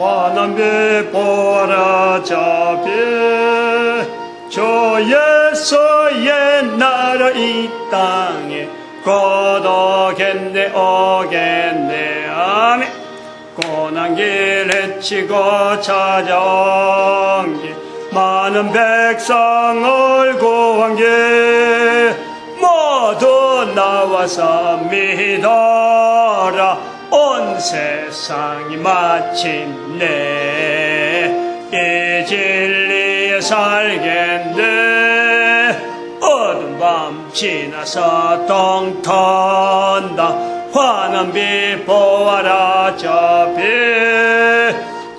화남비 보라 자비 주 예수의 나라 이 땅에 곧 오겠네 오겠네 아멘. 고난길 헤치고 찾아온 길 많은 백성을 구한 길 모두 나와서 믿어라. 온 세상이 마침내 이 진리에 살겠네. 어두운 밤 지나서 동턴다. 환한 빛 보아라 저 빛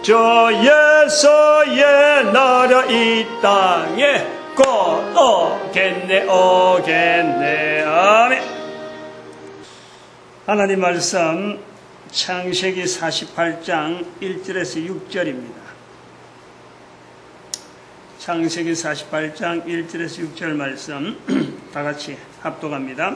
주 예수의 나라 이 땅에 곧 오겠네 오겠네 아멘. 하나님 말씀 창세기 48장 1절에서 6절입니다. 창세기 48장 1절에서 6절 말씀 다같이 합독합니다.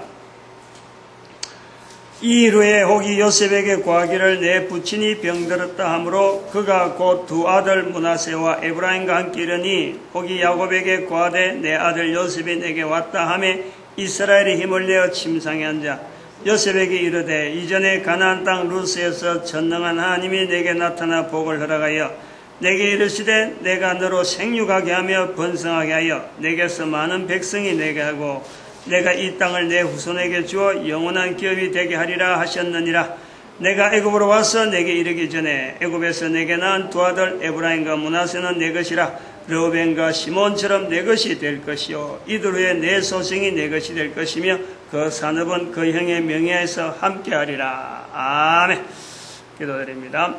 이후에 혹이 요셉에게 구하기를 내 부친이 병들었다 하므로 그가 곧 두 아들 므낫세와 에브라임과 함께 이르니 혹이 야곱에게 구하되 내 아들 요셉이 내게 왔다 하매 이스라엘이 힘을 내어 침상에 앉아 요셉에게 이르되 이전에 가나안 땅 루스에서 전능한 하나님이 내게 나타나 복을 허락하여 내게 이르시되 내가 너로 생육하게 하며 번성하게 하여 내게서 많은 백성이 내게 하고 내가 이 땅을 내 후손에게 주어 영원한 기업이 되게 하리라 하셨느니라. 내가 애굽으로 와서 내게 이르기 전에 애굽에서 내게 낳은 두 아들 에브라임과 므낫세는 내 것이라. 르우벤과 시몬처럼 내 것이 될 것이요 이들 후에 내 소생이 내 것이 될 것이며 그 산업은 그 형의 명예에서 함께하리라. 아멘. 기도드립니다.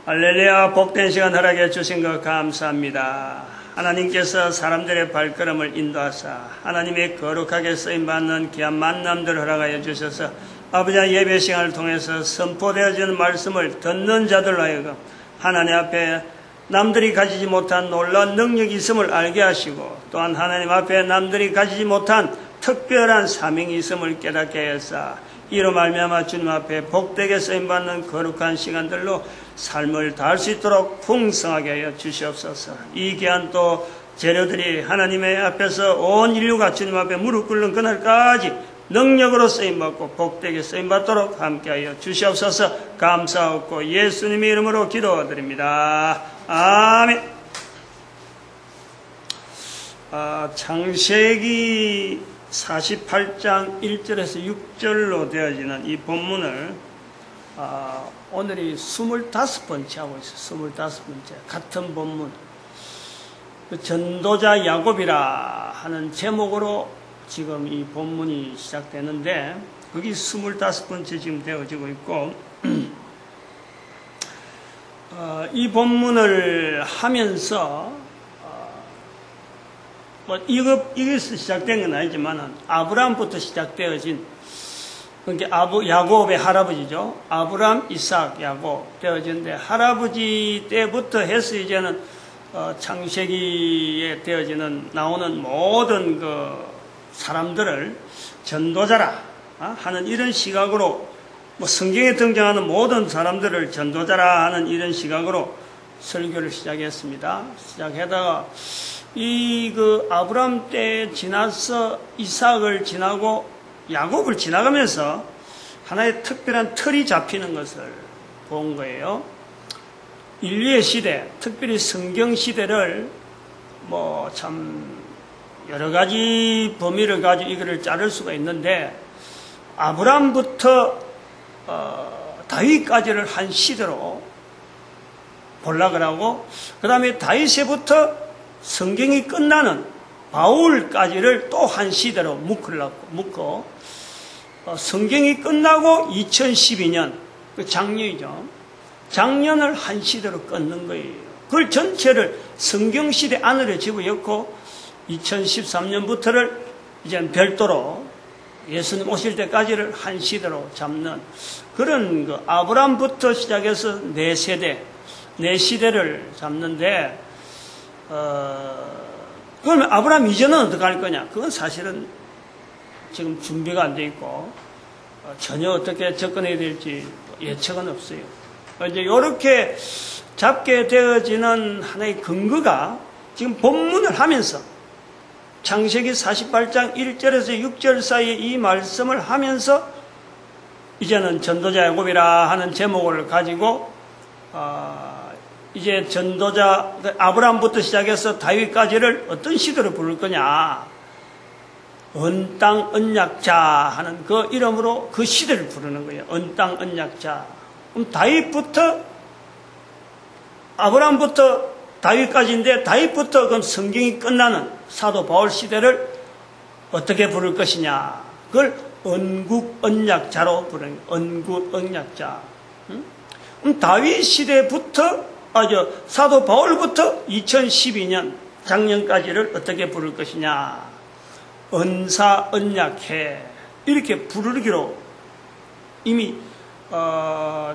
할렐루야. 복된 시간 허락해 주신 것 감사합니다. 하나님께서 사람들의 발걸음을 인도하사 하나님의 거룩하게 쓰임받는 귀한 만남들 허락하여 주셔서 아버지 예배 시간을 통해서 선포되어지는 말씀을 듣는 자들로 하여금 하나님 앞에 남들이 가지지 못한 놀라운 능력이 있음을 알게 하시고 또한 하나님 앞에 남들이 가지지 못한 특별한 사명이 있음을 깨닫게 하사 이로 말미암아 주님 앞에 복되게 쓰임받는 거룩한 시간들로 삶을 다할 수 있도록 풍성하게 하여 주시옵소서. 이 귀한 또 재료들이 하나님의 앞에서 온 인류가 주님 앞에 무릎 꿇는 그날까지 능력으로 쓰임받고 복되게 쓰임받도록 함께하여 주시옵소서. 감사하고 예수님의 이름으로 기도드립니다. 아멘. 창세기 48장 1절에서 6절로 되어지는 이 본문을 오늘이 25번째 하고 있어요. 25번째 같은 본문. 전도자 야곱이라 하는 제목으로 지금 이 본문이 시작되는데 거기 25번째 지금 되어지고 있고 이 본문을 하면서 이것이 시작된 건 아니지만 아브라함부터 시작되어진 그러니까 야곱의 할아버지죠. 아브라함, 이삭, 야곱 되어진데 할아버지 때부터 해서 이제는 창세기에 되어지는 나오는 모든 그 사람들을 전도자라 하는 이런 시각으로 성경에 등장하는 모든 사람들을 전도자라 하는 이런 시각으로 설교를 시작했습니다. 시작하다가 그 아브라함 때 지나서 이삭을 지나고 야곱을 지나가면서 하나의 특별한 틀이 잡히는 것을 본 거예요. 인류의 시대, 특별히 성경 시대를 참 여러 가지 범위를 가지고 이거를 자를 수가 있는데 아브라함부터 다윗까지를 한 시대로 볼락을 하고 그 다음에 다윗에부터 성경이 끝나는 바울까지를 또 한 시대로 묶어 성경이 끝나고 2012년 그 작년이죠. 작년을 한 시대로 끊는 거예요. 그걸 전체를 성경시대 안으로 집어넣고 2013년부터를 이제 별도로 예수님 오실 때까지를 한 시대로 잡는 그런 그 아브라함부터 시작해서 네 시대를 잡는데 그러면 아브라함 이전은 어떻게 할 거냐? 그건 사실은 지금 준비가 안 돼 있고 전혀 어떻게 접근해야 될지 예측은 없어요. 이제 이렇게 잡게 되어지는 하나의 근거가 지금 본문을 하면서 창세기 48장 1절에서 6절 사이에 이 말씀을 하면서 이제는 전도자 야곱이라 하는 제목을 가지고 이제 전도자 아브라함부터 시작해서 다윗까지를 어떤 시대로 부를 거냐, 언땅 언약자 하는 그 이름으로 그 시대를 부르는 거예요. 언땅 언약자. 그럼 다윗부터 아브라함부터 다윗까지인데, 다윗부터 그럼 성경이 끝나는 사도 바울 시대를 어떻게 부를 것이냐, 그걸 언국 언약자로 부르는 거예요. 언국 언약자. 그럼 다윗 시대부터 사도 바울부터 2012년 작년까지를 어떻게 부를 것이냐, 언사 언약해, 이렇게 부르기로 이미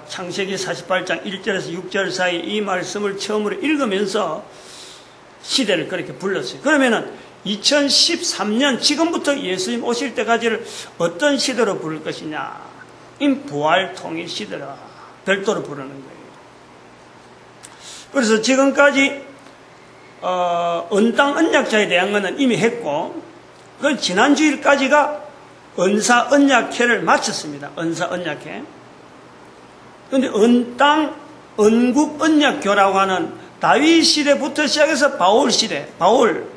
창세기 48장 1절에서 6절 사이 이 말씀을 처음으로 읽으면서 시대를 그렇게 불렀어요. 그러면은 2013년 지금부터 예수님 오실 때까지를 어떤 시대로 부를 것이냐, 이 부활 통일 시대라 별도로 부르는 거예요. 그래서 지금까지 언땅 언약자에 대한 것은 이미 했고, 그 지난주일까지가 언사 언약회를 마쳤습니다. 언사 언약회. 그런데 언땅 언국 언약교라고 하는 다윗 시대부터 시작해서 바울 시대, 바울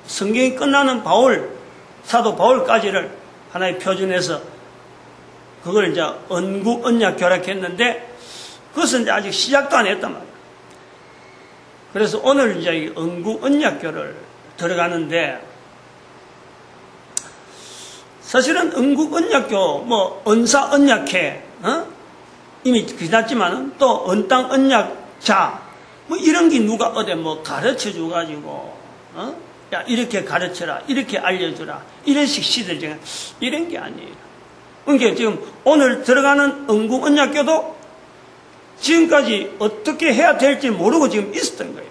성경이 끝나는 바울 사도 바울까지를 하나의 표준에서 그걸 이제 언국 언약교라고 했는데, 그것은 이제 아직 시작도 안 했단 말이에요. 그래서 오늘 이제 이 언국 언약교를 들어가는데, 사실은 언국 언약교, 언사 언약회, 이미 지났지만은 또 언땅 언약자, 이런 게 누가 어디 가르쳐 줘가지고, 야, 이렇게 가르쳐라, 이렇게 알려주라, 이런 식 시들 중에 이런 게 아니에요. 그러니까 지금 오늘 들어가는 언국 언약교도 지금까지 어떻게 해야 될지 모르고 지금 있었던 거예요.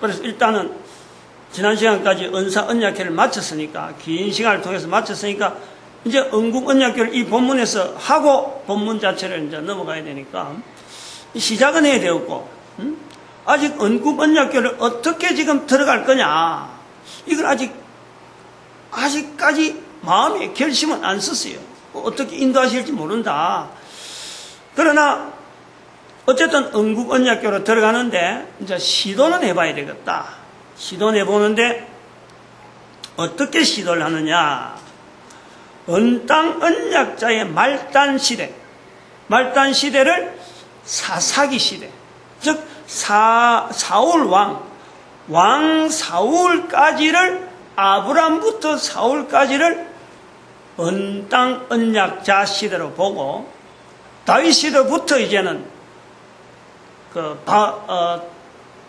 그래서 일단은 지난 시간까지 언사 언약회를 마쳤으니까, 긴 시간을 통해서 마쳤으니까, 이제 언국 언약교를 이 본문에서 하고 본문 자체를 이제 넘어가야 되니까, 시작은 해야 되었고, 아직 언국 언약교를 어떻게 지금 들어갈 거냐, 이걸 아직까지 마음의 결심은 안 썼어요. 어떻게 인도하실지 모른다. 그러나, 어쨌든 언국 언약교로 들어가는데, 이제 시도는 해봐야 되겠다. 시도는 해보는데, 어떻게 시도를 하느냐. 언땅 언약자의 말단 시대, 말단 시대를 사사기 시대, 즉 사울 왕 사울까지를, 아브람부터 사울까지를 언땅 언약자 시대로 보고, 다윗 시대부터 이제는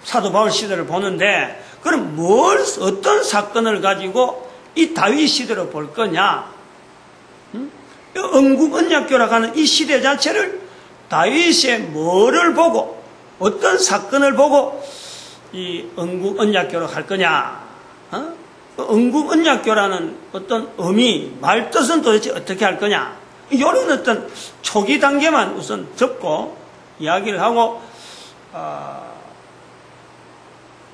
사도 바울 시대를 보는데, 그럼 어떤 사건을 가지고 이 다윗 시대로 볼 거냐? 언국 언약교라고 하는 이 시대 자체를 다윗의 뭐를 보고, 어떤 사건을 보고 이 언국 언약교로 갈 거냐? 언국 언약교라는 어떤 의미, 말뜻은 도대체 어떻게 할 거냐? 이런 어떤 초기 단계만 우선 접고 이야기를 하고,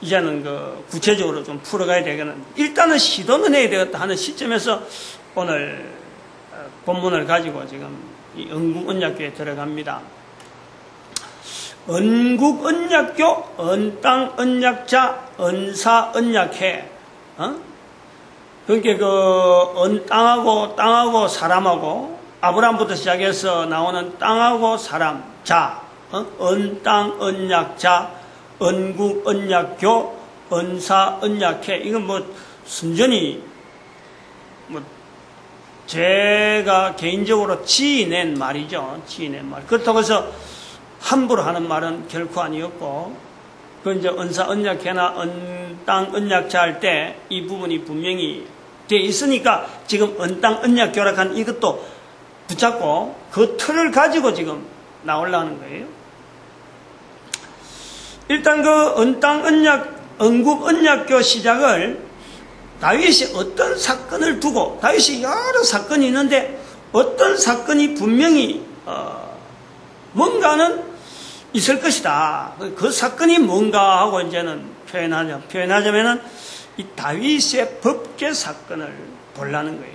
이제는 구체적으로 좀 풀어가야 되겠는, 일단은 시도는 해야 되겠다 하는 시점에서 오늘 본문을 가지고 지금 이 언국 언약교에 들어갑니다. 언국 언약교, 언땅 언약자, 언사 언약회. 그러니까 땅하고 사람하고, 아브라함부터 시작해서 나오는 땅하고 사람, 자, 언땅 언약자, 언국 언약교, 언사 언약회. 이건 순전히 제가 개인적으로 지어낸 말이죠. 지어낸 말. 그렇다고 해서 함부로 하는 말은 결코 아니었고, 그 이제 언사 언약회나 언땅 언약자 할 때 이 부분이 분명히 되어 있으니까 지금 언땅 언약교라 한 이것도 붙잡고 그 틀을 가지고 지금 나오려는 거예요. 일단 그 언국 언약교 시작을 다윗이 어떤 사건을 두고, 다윗이 여러 사건이 있는데 어떤 사건이 분명히 뭔가는 있을 것이다. 그 사건이 뭔가 하고 이제는 표현하자면은 이 다윗의 법계 사건을 보려는 거예요.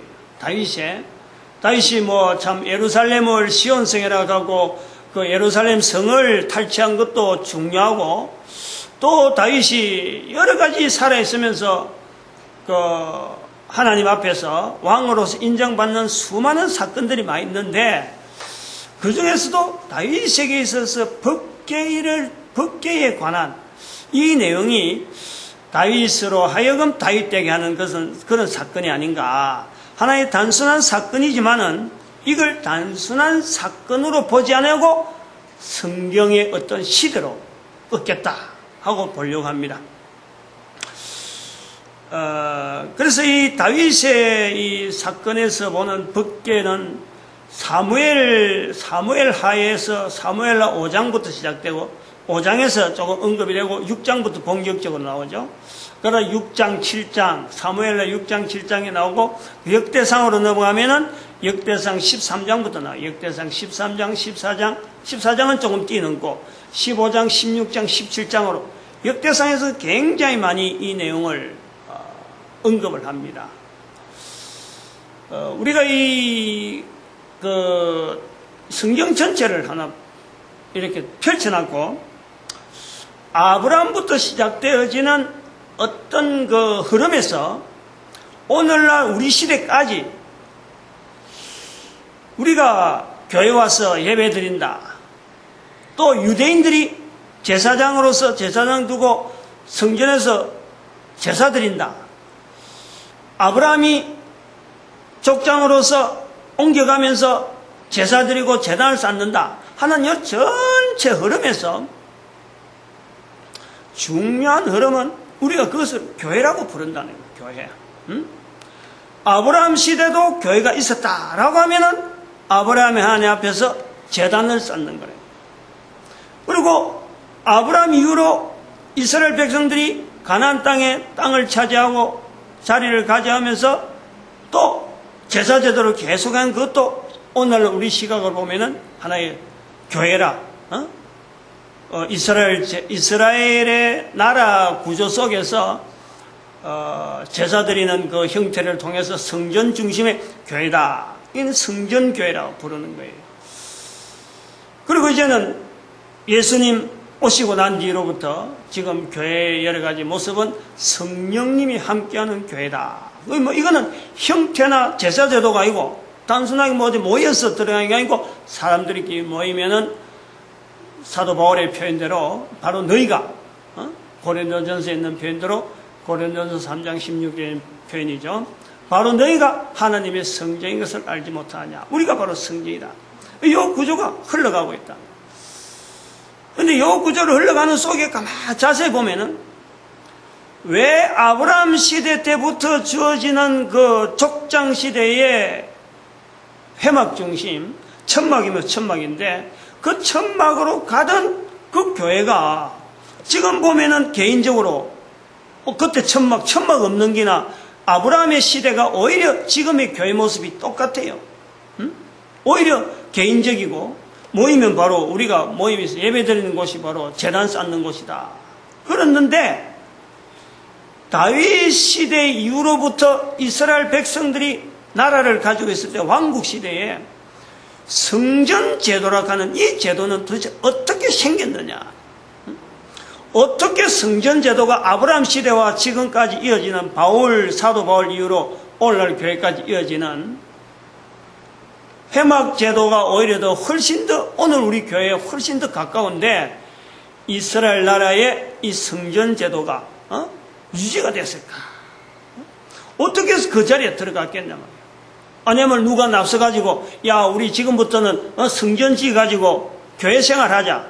다윗이 뭐 참 예루살렘을 시온성이라고 하고 그 예루살렘 성을 탈취한 것도 중요하고, 또 다윗이 여러 가지 살아있으면서 그 하나님 앞에서 왕으로서 인정받는 수많은 사건들이 많이 있는데, 그 중에서도 다윗에게 있어서 법계에 관한 이 내용이 다윗으로 하여금 다윗되게 하는 것은 그런 사건이 아닌가. 하나의 단순한 사건이지만은 이걸 단순한 사건으로 보지 않고 성경의 어떤 시대로 얻겠다 하고 보려고 합니다. 그래서 이 다윗의 이 사건에서 보는 법계는 사무엘 하에서 사무엘하 5장부터 시작되고 5장에서 조금 언급이 되고 6장부터 본격적으로 나오죠. 그러나 6장, 7장, 사무엘하 6장, 7장에 나오고 역대상으로 넘어가면은 역대상 13장부터 나와요. 역대상 13장, 14장은 조금 뛰는고 15장, 16장, 17장으로 역대상에서 굉장히 많이 이 내용을 언급을 합니다. 우리가 성경 전체를 하나 이렇게 펼쳐놨고, 아브라함부터 시작되어지는 어떤 그 흐름에서 오늘날 우리 시대까지 우리가 교회 와서 예배 드린다. 또 유대인들이 제사장으로서 제사장 두고 성전에서 제사 드린다. 아브라함이 족장으로서 옮겨가면서 제사 드리고 제단을 쌓는다 하는 이 전체 흐름에서 중요한 흐름은 우리가 그것을 교회라고 부른다는 거예요. 교회. 아브라함 시대도 교회가 있었다라고 하면은 아브라함의 하나님 앞에서 제단을 쌓는 거예요. 그리고 아브라함 이후로 이스라엘 백성들이 가나안 땅에 땅을 차지하고 자리를 가져가면서 또 제사 제도를 계속한 그것도 오늘 우리 시각을 보면은 하나의 교회라. 이스라엘의 나라 구조 속에서 제사 드리는 그 형태를 통해서 성전 중심의 교회다. 이는 성전교회라고 부르는 거예요. 그리고 이제는 예수님 오시고 난 뒤로부터 지금 교회의 여러 가지 모습은 성령님이 함께하는 교회다. 이거는 형태나 제사 제도가 아니고 단순하게 어디 모여서 들어가는 게 아니고 사람들끼리 모이면은 사도 바울의 표현대로 바로 너희가 고린도전서에 있는 표현대로 고린도전서 3장 16절의 표현이죠. 바로 너희가 하나님의 성전인 것을 알지 못하냐. 우리가 바로 성전이다. 이 구조가 흘러가고 있다. 그런데 이 구조를 흘러가는 속에 가만히 자세히 보면은 왜 아브라함 시대 때부터 주어지는 그 족장 시대의 회막 중심, 천막이면 천막인데 그 천막으로 가던 그 교회가 지금 보면은 개인적으로 그때 천막 없는 기나 아브라함의 시대가 오히려 지금의 교회 모습이 똑같아요. 오히려 개인적이고 모이면 바로 우리가 모임에서 예배 드리는 곳이 바로 제단 쌓는 곳이다. 그랬는데 다윗 시대 이후로부터 이스라엘 백성들이 나라를 가지고 있을 때 왕국 시대에 성전 제도라고 하는 이 제도는 도대체 어떻게 생겼느냐. 어떻게 성전 제도가 아브라함 시대와 지금까지 이어지는 사도 바울 이후로 오늘날 교회까지 이어지는 회막 제도가 오히려 더 훨씬 더 오늘 우리 교회에 훨씬 더 가까운데 이스라엘 나라의 이 성전 제도가 유지가 됐을까? 어떻게 해서 그 자리에 들어갔겠냐 말이야. 아니면 누가 나서가지고 야 우리 지금부터는 성전 지어가지고 교회 생활하자.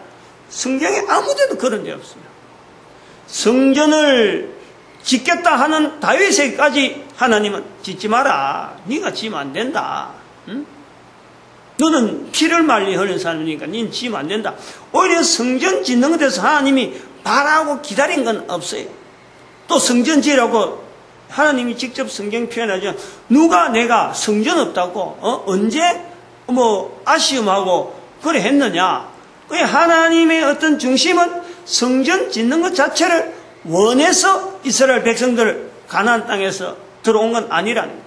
성경에 아무데도 그런 데 없어요. 성전을 짓겠다 하는 다윗에게까지 하나님은 짓지 마라. 네가 지으면 안 된다. 응? 너는 피를 말리 흘린 사람이니까 너는 지으면 안 된다. 오히려 성전 짓는 것에서 하나님이 바라고 기다린 건 없어요. 또 성전 지으라고 하나님이 직접 성경 표현하죠. 누가 내가 성전 없다고 언제 아쉬움하고 그래 했느냐. 하나님의 어떤 중심은 성전 짓는 것 자체를 원해서 이스라엘 백성들을 가나안 땅에서 들어온 건 아니라는 거예요.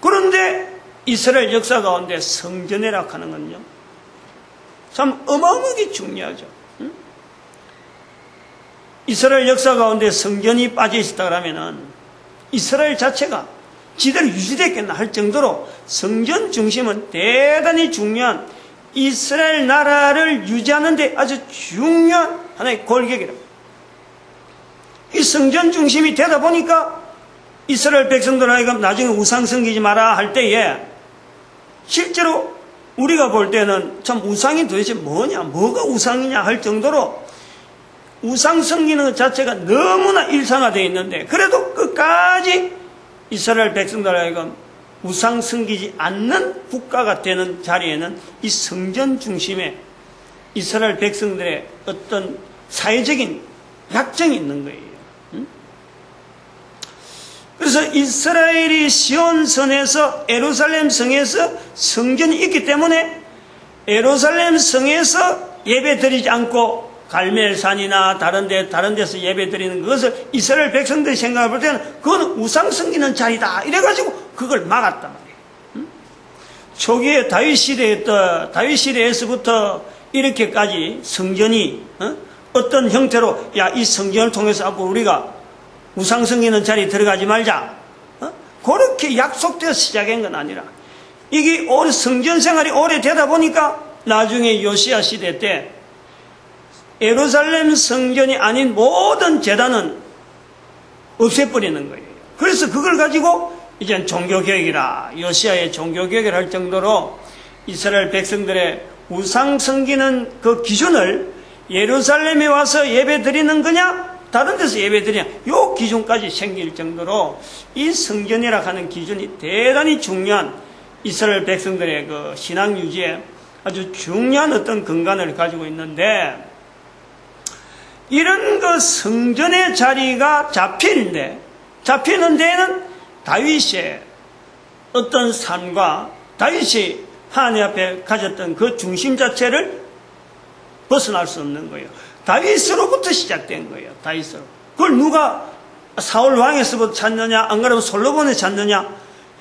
그런데 이스라엘 역사 가운데 성전이라고 하는 건요, 참 어마어마하게 중요하죠. 이스라엘 역사 가운데 성전이 빠져 있었다 그러면은 이스라엘 자체가 지대로 유지됐겠나 할 정도로 성전 중심은 대단히 중요한, 이스라엘 나라를 유지하는 데 아주 중요한 하나의 골격이라고. 이 성전 중심이 되다 보니까 이스라엘 백성들 하여금 나중에 우상 섬기지 마라 할 때에 실제로 우리가 볼 때는 참 우상이 도대체 뭐냐, 뭐가 우상이냐 할 정도로 우상 섬기는 것 자체가 너무나 일상화되어 있는데, 그래도 끝까지 이스라엘 백성들 하여금 우상 섬기지 않는 국가가 되는 자리에는 이 성전 중심에 이스라엘 백성들의 어떤 사회적인 약정이 있는 거예요. 그래서 이스라엘이 시온성에서 예루살렘 성에서 성전이 있기 때문에 예루살렘 성에서 예배 드리지 않고 갈멜산이나 다른 데서 예배 드리는 그것을 이스라엘 백성들이 생각해 볼 때는 그건 우상 섬기는 자리다 이래가지고 그걸 막았단 말이에요. 초기에 다윗 시대에서부터 이렇게까지 성전이 어떤 형태로, 야, 이 성전을 통해서 앞으로 우리가 우상 섬기는 자리에 들어가지 말자, 그렇게 약속되어 시작한 건 아니라, 이게 성전 생활이 오래되다 보니까 나중에 요시야 시대 때 예루살렘 성전이 아닌 모든 제단은 없애버리는 거예요. 그래서 그걸 가지고 이젠 종교개혁이라, 요시야의 종교개혁을 할 정도로 이스라엘 백성들의 우상 섬기는 그 기준을 예루살렘에 와서 예배 드리는 거냐, 다른 데서 예배 드리냐, 요 기준까지 생길 정도로 이 성전이라 하는 기준이 대단히 중요한 이스라엘 백성들의 그 신앙 유지에 아주 중요한 어떤 근간을 가지고 있는데, 이런 그 성전의 자리가 잡히는 데에는 다윗의 어떤 삶과 다윗이 하나님 앞에 가졌던 그 중심 자체를 벗어날 수 없는 거예요. 다윗으로부터 시작된 거예요. 다윗으로. 그걸 누가 사울 왕에서부터 찾느냐, 안 그러면 솔로몬에 찾느냐?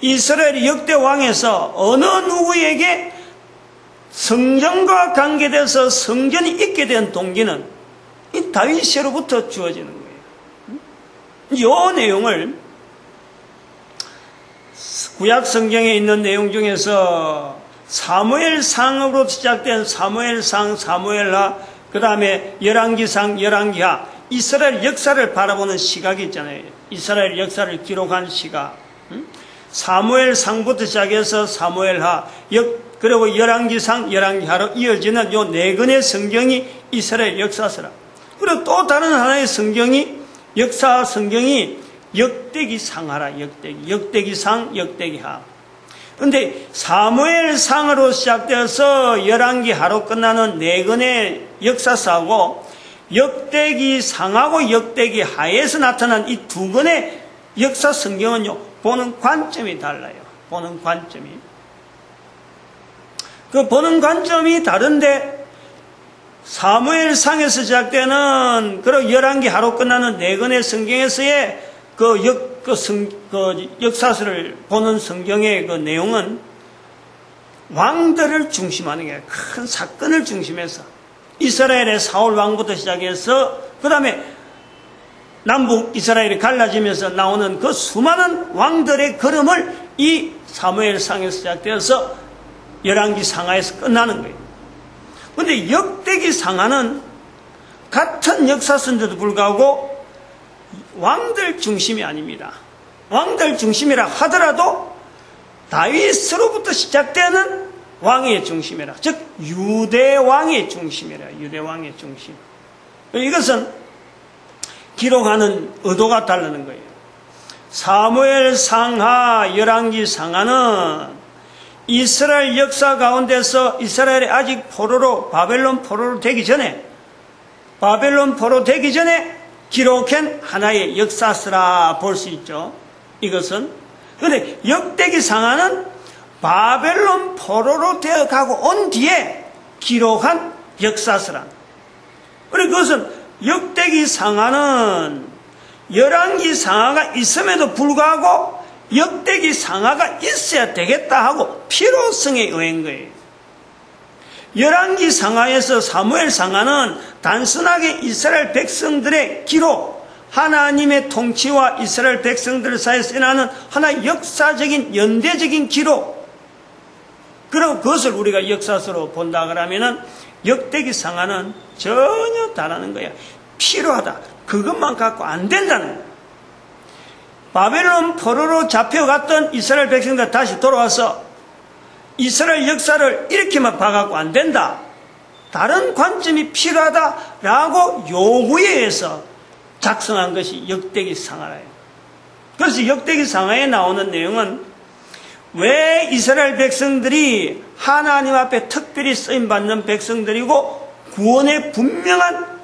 이스라엘의 역대 왕에서 어느 누구에게 성전과 관계돼서 성전이 있게 된 동기는 이 다윗으로부터 주어지는 거예요. 이 내용을 구약 성경에 있는 내용 중에서 사무엘상으로 시작된 사무엘상, 사무엘하, 그 다음에 열왕기상, 열왕기하, 이스라엘 역사를 바라보는 시각이 있잖아요. 이스라엘 역사를 기록한 시각. 사무엘상부터 시작해서 사무엘하, 그리고 열왕기상, 열왕기하로 이어지는 요 네 권의 성경이 이스라엘 역사서라. 그리고 또 다른 하나의 성경이, 역사 성경이 역대기상하라. 역대기상, 역대기하. 근데 사무엘상으로 시작되어서 열왕기하로 끝나는 네 권의 역사서하고 역대기상하고 역대기하에서 나타난 이 두 권의 역사 성경은요, 보는 관점이 달라요. 보는 관점이. 그 보는 관점이 다른데, 사무엘상에서 시작되는, 그리고 열왕기하로 끝나는 네 권의 성경에서의 역사서를 보는 성경의 그 내용은 왕들을 중심하는 게, 큰 사건을 중심해서 이스라엘의 사울 왕부터 시작해서 그 다음에 남북 이스라엘이 갈라지면서 나오는 그 수많은 왕들의 걸음을 이 사무엘상에서 시작되어서 열왕기 상하에서 끝나는 거예요. 그런데 역대기 상하는 같은 역사서인데도 불구하고 왕들 중심이 아닙니다. 왕들 중심이라 하더라도 다윗으로부터 시작되는 왕의 중심이라, 즉 유대 왕의 중심이라. 유대 왕의 중심. 이것은 기록하는 의도가 다르는 거예요. 사무엘 상하, 열왕기 상하는 이스라엘 역사 가운데서 이스라엘이 아직 바벨론 포로로 되기 전에 기록한 하나의 역사서라 볼 수 있죠. 이것은. 그런데 역대기 상하는 바벨론 포로로 되어 가고 온 뒤에 기록한 역사서란. 그리고 그것은 역대기 상하는 열왕기 상하가 있음에도 불구하고 역대기 상하가 있어야 되겠다 하고 필요성에 의한 거예요. 열왕기 상하에서 사무엘 상하는 단순하게 이스라엘 백성들의 기록, 하나님의 통치와 이스라엘 백성들 사이에서 일어나는 하나의 역사적인 연대적인 기록, 그리고 그것을 우리가 역사서로 본다 그러면은 역대기 상하는 전혀 다르는 거야. 필요하다. 그것만 갖고 안 된다는 거야. 바벨론 포로로 잡혀갔던 이스라엘 백성들 다시 돌아와서 이스라엘 역사를 이렇게만 봐갖고 안 된다. 다른 관점이 필요하다라고 요구에 의해서 작성한 것이 역대기 상하예요. 그래서 역대기 상하에 나오는 내용은 왜 이스라엘 백성들이 하나님 앞에 특별히 쓰임받는 백성들이고 구원의 분명한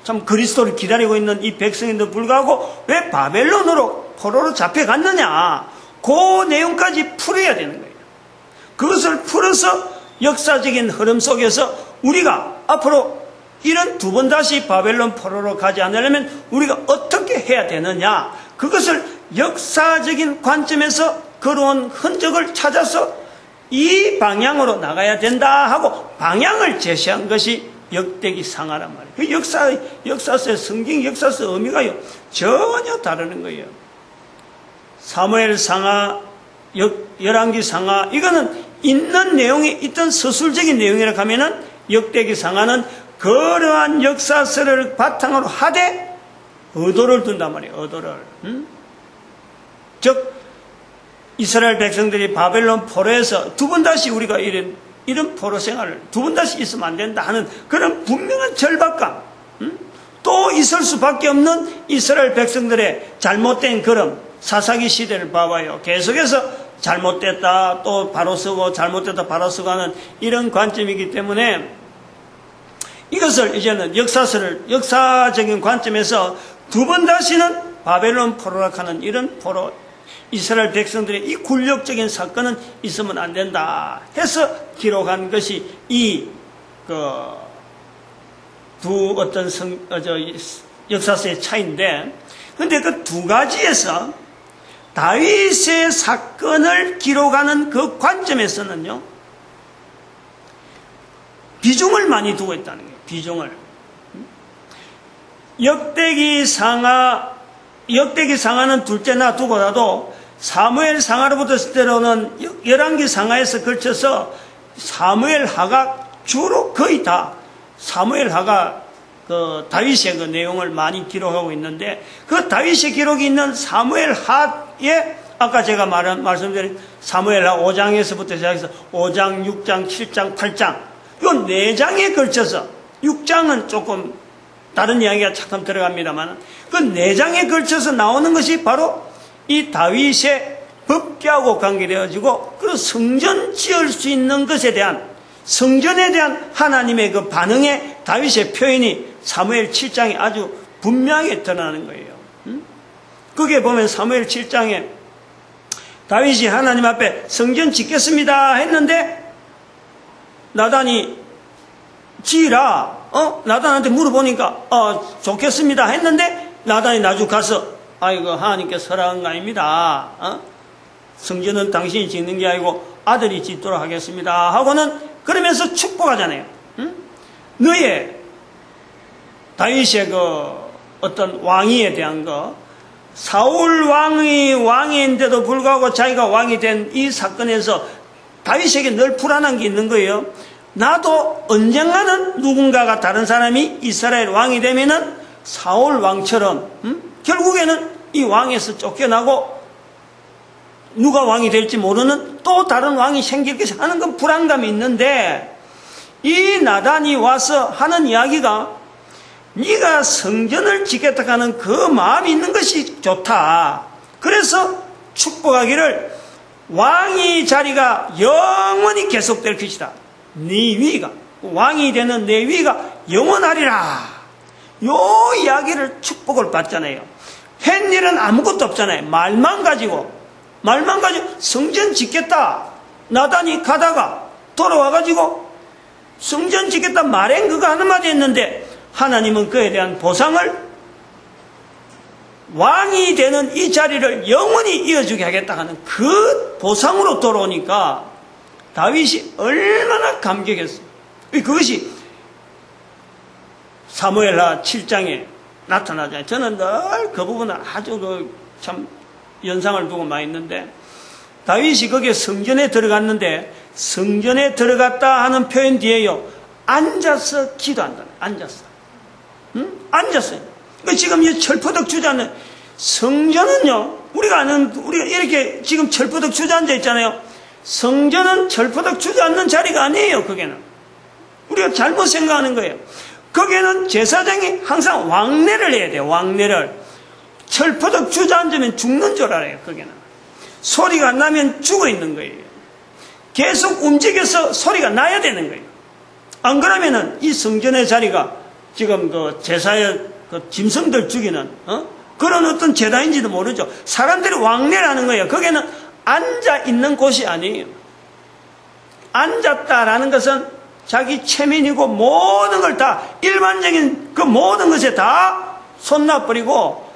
참 그리스도를 기다리고 있는 이 백성인데도 불구하고 왜 바벨론으로 포로로 잡혀갔느냐, 그 내용까지 풀어야 되는 거예요. 그것을 풀어서 역사적인 흐름 속에서 우리가 앞으로 이런 두 번 다시 바벨론 포로로 가지 않으려면 우리가 어떻게 해야 되느냐, 그것을 역사적인 관점에서 걸어온 흔적을 찾아서 이 방향으로 나가야 된다 하고 방향을 제시한 것이 역대기 상하란 말이에요. 그 역사서의 성경 역사서 의미가요 전혀 다르는 거예요. 사무엘 상하, 열왕기 상하, 이거는 있는 내용이 있던 서술적인 내용이라 하면은 역대기 상하는 그러한 역사서를 바탕으로 하되 의도를 둔단 말이에요. 의도를. 즉 이스라엘 백성들이 바벨론 포로에서 두 번 다시 우리가 이런 포로 생활을 두 번 다시 있으면 안 된다 하는 그런 분명한 절박감, 또 있을 수밖에 없는 이스라엘 백성들의 잘못된 걸음, 사사기 시대를 봐봐요. 계속해서 잘못됐다 또 바로 쓰고 잘못됐다 바로 쓰고 하는 이런 관점이기 때문에 이것을 이제는 역사적인 관점에서 두 번 다시는 바벨론 포로라 하는 이런 포로, 이스라엘 백성들의 이 굴욕적인 사건은 있으면 안 된다 해서 기록한 것이 이 두 어떤 역사서의 차이인데, 근데 그 두 가지에서 다윗의 사건을 기록하는 그 관점에서는요 비중을 많이 두고 있다는 거예요. 비중을. 역대기 상하는 둘째 놔두고라도 사무엘 상하로부터 때로는 열왕기 상하에서 걸쳐서 사무엘 하가 주로 거의 다 사무엘 하가 그 다윗의 그 내용을 많이 기록하고 있는데, 그 다윗의 기록이 있는 사무엘 하에 아까 제가 말씀드린 사무엘 하 5장에서부터 시작해서 5장, 6장, 7장, 8장 이 4장에 걸쳐서, 6장은 조금 다른 이야기가 잠깐 들어갑니다만 그 4장에 걸쳐서 나오는 것이 바로 이 다윗의 법궤하고 관계되어지고 그 성전 지을 수 있는 것에 대한, 성전에 대한 하나님의 그 반응의 다윗의 표현이 사무엘 7장에 아주 분명하게 드러나는 거예요. 거기에 보면 사무엘 7장에 다윗이 하나님 앞에 성전 짓겠습니다 했는데 나단이 지으라, 나단한테 물어보니까 좋겠습니다 했는데 나단이 나중 가서 아이고 하나님께서 허락한 거 아닙니다. 성전은 당신이 짓는 게 아니고 아들이 짓도록 하겠습니다 하고는 그러면서 축복하잖아요. 너의 다윗의 그 어떤 왕위에 대한 거, 사울 왕인데도 불구하고 자기가 왕이 된 이 사건에서 다윗에게 늘 불안한 게 있는 거예요. 나도 언젠가는 누군가가 다른 사람이 이스라엘 왕이 되면은 사울 왕처럼 결국에는 이 왕에서 쫓겨나고 누가 왕이 될지 모르는 또 다른 왕이 생길 것이 하는 건 불안감이 있는데, 이 나단이 와서 하는 이야기가 네가 성전을 짓겠다 하는 그 마음이 있는 것이 좋다. 그래서 축복하기를 왕이 자리가 영원히 계속될 것이다. 네 위가, 왕이 되는 내 위가 영원하리라. 요 이야기를 축복을 받잖아요. 한 일은 아무것도 없잖아요. 말만 가지고 성전 짓겠다. 나단이 가다가 돌아와가지고 성전 짓겠다 말행 그거 하는 말이 했는데 하나님은 그에 대한 보상을 왕이 되는 이 자리를 영원히 이어주게 하겠다 하는 그 보상으로 돌아오니까 다윗이 얼마나 감격했어요. 그것이 사무엘하 7장에 나타나잖아요. 저는 늘 그 부분을 아주 참 연상을 두고 많이 있는데 다윗이 거기에 성전에 들어갔는데 성전에 들어갔다 하는 표현 뒤에요. 앉아서 기도한다. 앉았어. 응? 앉았어요. 지금 이 철퍼덕 주저앉는 성전은요. 우리가 이렇게 지금 철퍼덕 주저앉아 있잖아요. 성전은 철퍼덕 주저앉는 자리가 아니에요. 거기는. 우리가 잘못 생각하는 거예요. 거기에는 제사장이 항상 왕래를 해야 돼요. 왕래를. 철퍼덕 주저앉으면 죽는 줄 알아요. 거기는. 소리가 안 나면 죽어 있는 거예요. 계속 움직여서 소리가 나야 되는 거예요. 안 그러면은 이 성전의 자리가 지금 그 제사의 그 짐승들 죽이는 그런 어떤 제단인지도 모르죠. 사람들이 왕래라는 거예요. 거기는 앉아 있는 곳이 아니에요. 앉았다라는 것은 자기 체면이고 모든 걸 다 일반적인 그 모든 것에 다 손놔버리고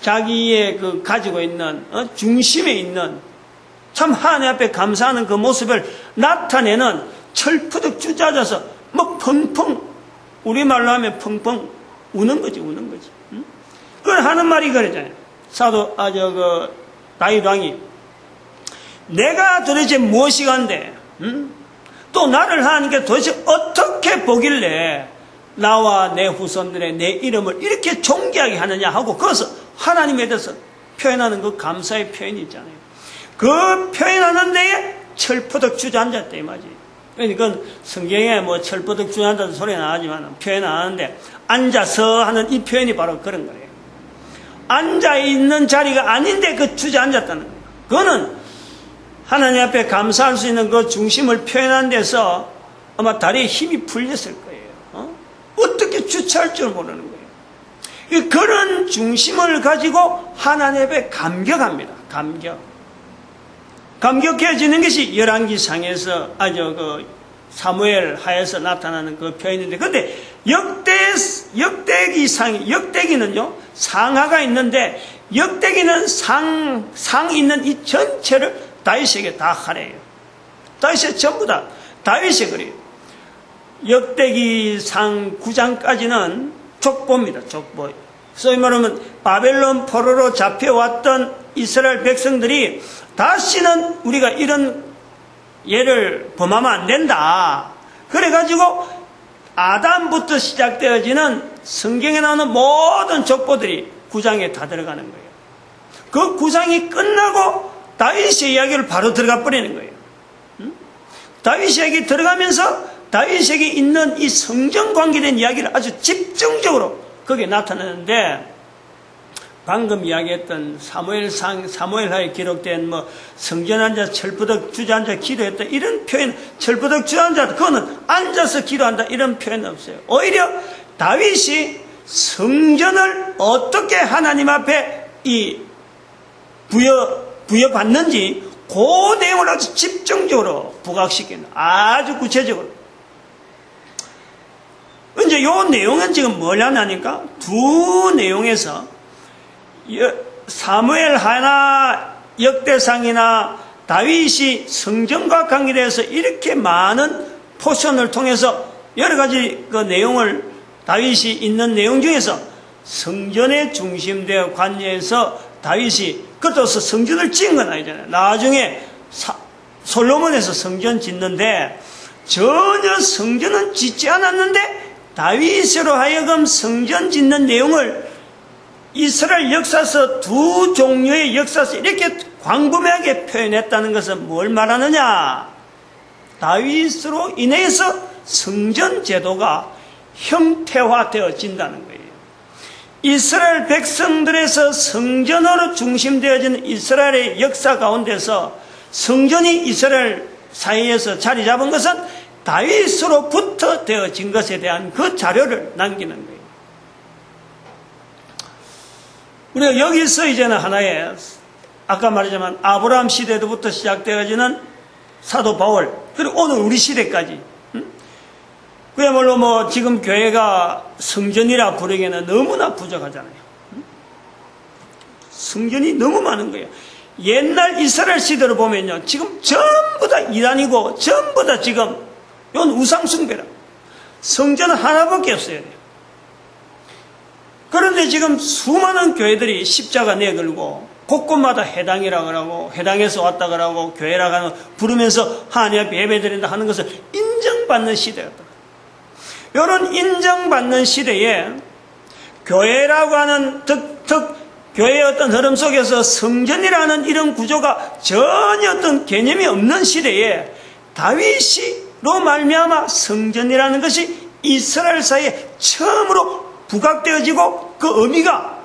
자기의 그 가지고 있는 중심에 있는 참 하나님 앞에 감사하는 그 모습을 나타내는 철푸덕 주저앉아서 뭐 펑펑 우리말로 하면 펑펑 우는 거지. 응? 그걸 하는 말이 그러잖아요. 다윗 왕이 내가 도대체 무엇이 간데 또 나를 하나님께 도대체 어떻게 보길래 나와 내 후손들의 내 이름을 이렇게 존귀하게 하느냐 하고 그것을 하나님에 대해서 표현하는 그 감사의 표현이 있잖아요. 그 표현하는 데에 철푸덕 주저앉았다 이 말이지. 그러니까 성경에 뭐 철푸덕 주저앉았다는 소리가 나지만 표현 안 하는데 앉아서 하는 이 표현이 바로 그런 거예요. 앉아있는 자리가 아닌데 그 주저앉았다는 거예요. 그거는 하나님 앞에 감사할 수 있는 그 중심을 표현한 데서 아마 다리에 힘이 풀렸을 거예요. 어떻게 주체할 줄 모르는 거예요. 그런 중심을 가지고 하나님 앞에 감격합니다. 감격해지는 것이 열왕기상에서 사무엘 하에서 나타나는 그 표현인데, 근데 역대기는요, 상하가 있는데, 역대기는 상 있는 이 전체를 다윗에게 다 하래요. 다윗이 전부 다 다윗이 그래요. 역대기상 9장까지는 족보입니다. 족보. 소위 말하면 바벨론 포로로 잡혀왔던 이스라엘 백성들이 다시는 우리가 이런 예를 범하면 안 된다. 그래가지고 아담부터 시작되어지는 성경에 나오는 모든 족보들이 9장에 다 들어가는 거예요. 그 9장이 끝나고 다윗의 이야기를 바로 들어가 버리는 거예요. 다윗의 이야기 들어가면서 다윗에게 있는 이 성전 관계된 이야기를 아주 집중적으로 거기에 나타나는데, 방금 이야기했던 사무엘하에 기록된 뭐 성전 앉아 철부덕 주저앉아 기도했다 이런 표현, 철부덕 주저앉아 그거는 앉아서 기도한다 이런 표현 없어요. 오히려 다윗이 성전을 어떻게 하나님 앞에 부여받는지 그 내용을 아주 집중적으로 부각시키는, 아주 구체적으로. 이제 이 내용은 지금 뭘 하냐니까 두 내용에서 사무엘 하나 역대상이나 다윗이 성전과 관계돼서 이렇게 많은 포션을 통해서 여러 가지 그 내용을 다윗이 있는 내용 중에서 성전에 중심되어 관여해서 다윗이 그것도 성전을 지은 건 아니잖아요. 나중에 솔로몬에서 성전 짓는데 전혀 성전은 짓지 않았는데 다윗으로 하여금 성전 짓는 내용을 이스라엘 역사서 두 종류의 역사서 이렇게 광범위하게 표현했다는 것은 뭘 말하느냐? 다윗으로 인해서 성전 제도가 형태화되어진다는 거예요. 이스라엘 백성들에서 성전으로 중심되어진 이스라엘의 역사 가운데서 성전이 이스라엘 사이에서 자리 잡은 것은 다윗으로부터 되어진 것에 대한 그 자료를 남기는 거예요. 우리가 여기서 이제는 하나의, 아까 말했지만 아브라함 시대부터 시작되어지는 사도 바울, 그리고 오늘 우리 시대까지 그야말로 지금 교회가 성전이라 부르기에는 너무나 부족하잖아요. 성전이 너무 많은 거예요. 옛날 이스라엘 시대로 보면요, 지금 전부 다 이단이고 전부 다 지금 이건 우상숭배라. 성전은 하나밖에 없어야 돼요. 그런데 지금 수많은 교회들이 십자가 내걸고 곳곳마다 해당이라 그러고 해당에서 왔다 그러고 교회라 하는 부르면서 하나님 앞에 예배드린다 하는 것을 인정받는 시대였다. 이런 인정받는 시대에 교회라고 하는 교회의 어떤 흐름 속에서 성전이라는 이런 구조가 전혀 어떤 개념이 없는 시대에 다윗으로 말미암아 성전이라는 것이 이스라엘 사이에 처음으로 부각되어지고 그 의미가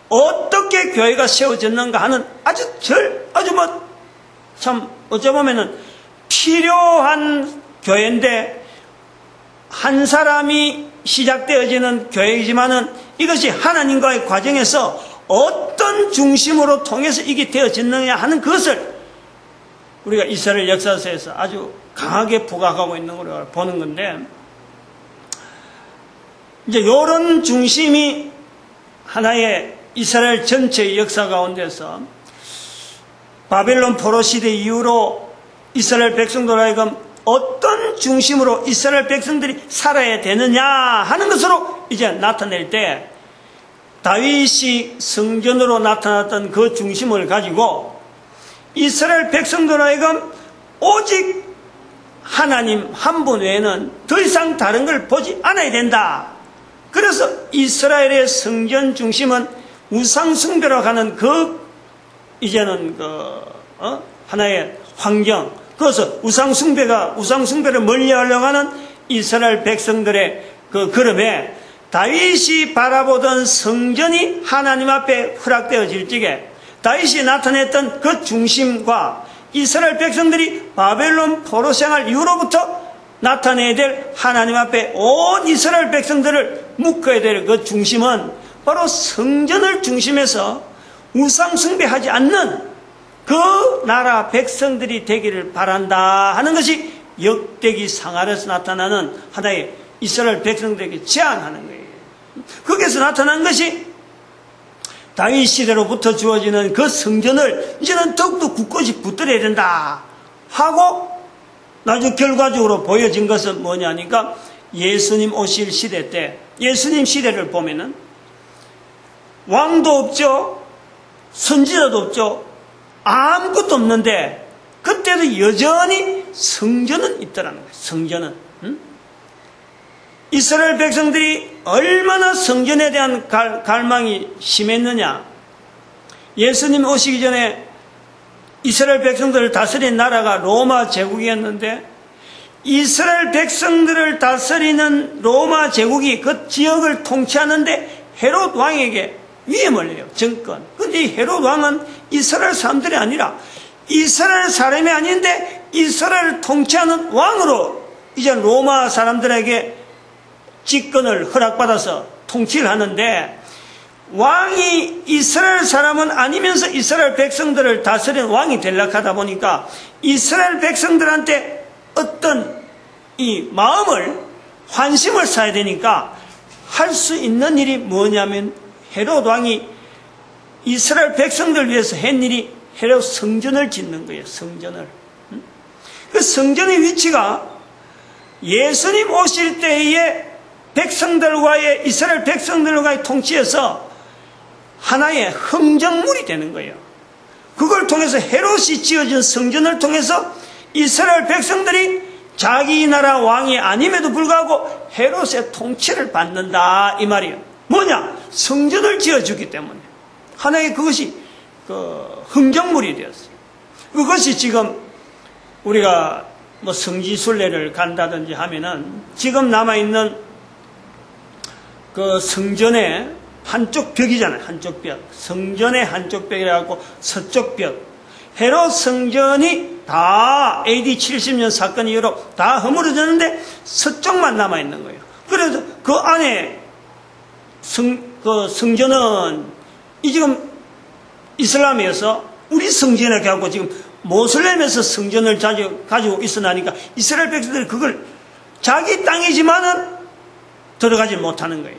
어떻게 교회가 세워졌는가 하는 참 어쩌보면은 필요한 교회인데 한 사람이 시작되어지는 교회이지만은 이것이 하나님과의 과정에서 어떤 중심으로 통해서 이게 되어졌느냐 하는 것을 우리가 이스라엘 역사에서 아주 강하게 부각하고 있는 걸 보는 건데, 이제 이런 중심이 하나의 이스라엘 전체의 역사 가운데서 바벨론 포로 시대 이후로 이스라엘 백성들 하여금 어떤 중심으로 이스라엘 백성들이 살아야 되느냐 하는 것으로 이제 나타낼 때 다윗이 성전으로 나타났던 그 중심을 가지고 이스라엘 백성들 하여금 오직 하나님 한 분 외에는 더 이상 다른 걸 보지 않아야 된다. 그래서 이스라엘의 성전 중심은 우상숭배라고 하는 이제는 하나의 환경, 그래서 우상숭배를 멀리하려고 하는 이스라엘 백성들의 그 그룹에 다윗이 바라보던 성전이 하나님 앞에 허락되어질 적에 다윗이 나타냈던 그 중심과 이스라엘 백성들이 바벨론 포로 생활 이후로부터 나타내야 될 하나님 앞에 온 이스라엘 백성들을 묶어야 될 그 중심은 바로 성전을 중심해서 우상숭배하지 않는 그 나라 백성들이 되기를 바란다 하는 것이 역대기 상하에서 나타나는 하나의 이스라엘 백성들에게 제안하는 거예요. 거기에서 나타난 것이 다윗 시대로부터 주어지는 그 성전을 이제는 더욱더 굳건히 붙들어야 된다 하고 나중 결과적으로 보여진 것은 뭐냐니까 예수님 오실 시대 때, 예수님 시대를 보면은 왕도 없죠, 선지자도 없죠, 아무것도 없는데 그때도 여전히 성전은 있더라는 거예요. 성전은. 이스라엘 백성들이 얼마나 성전에 대한 갈망이 심했느냐. 예수님 오시기 전에 이스라엘 백성들을 다스린 나라가 로마 제국이었는데 이스라엘 백성들을 다스리는 로마 제국이 그 지역을 통치하는데 헤롯 왕에게 위임을 해요. 정권. 근데 이 헤롯 왕은 이스라엘 사람들이 아니라 이스라엘 사람이 아닌데 이스라엘을 통치하는 왕으로 이제 로마 사람들에게 직권을 허락받아서 통치를 하는데, 왕이 이스라엘 사람은 아니면서 이스라엘 백성들을 다스리는 왕이 되려고 하다 보니까 이스라엘 백성들한테 어떤 이 마음을, 환심을 사야 되니까 할 수 있는 일이 뭐냐면 헤롯 왕이 이스라엘 백성들을 위해서 한 일이 헤롯 성전을 짓는 거예요. 성전을. 그 성전의 위치가 예수님 오실 때의 백성들과의, 이스라엘 백성들과의 통치에서 하나의 흥정물이 되는 거예요. 그걸 통해서 헤롯이 지어진 성전을 통해서 이스라엘 백성들이 자기 나라 왕이 아님에도 불구하고 헤롯의 통치를 받는다 이 말이에요. 뭐냐? 성전을 지어주기 때문에 하나의 그것이 흥정물이 되었어요. 그것이 지금 우리가 성지순례를 간다든지 하면은 지금 남아있는 그 성전의 한쪽 벽이잖아요. 한쪽 벽. 성전의 한쪽 벽이라고 서쪽 벽. 헤롯 성전이 다 AD 70년 사건 이후로 다 허물어졌는데 서쪽만 남아있는 거예요. 그래서 그 안에 성전은 지금 이슬람에서 우리 성전에 갖고 지금 모슬렘에서 성전을 가지고 있어나니까 이스라엘 백성들이 그걸 자기 땅이지만은 들어가지 못하는 거예요.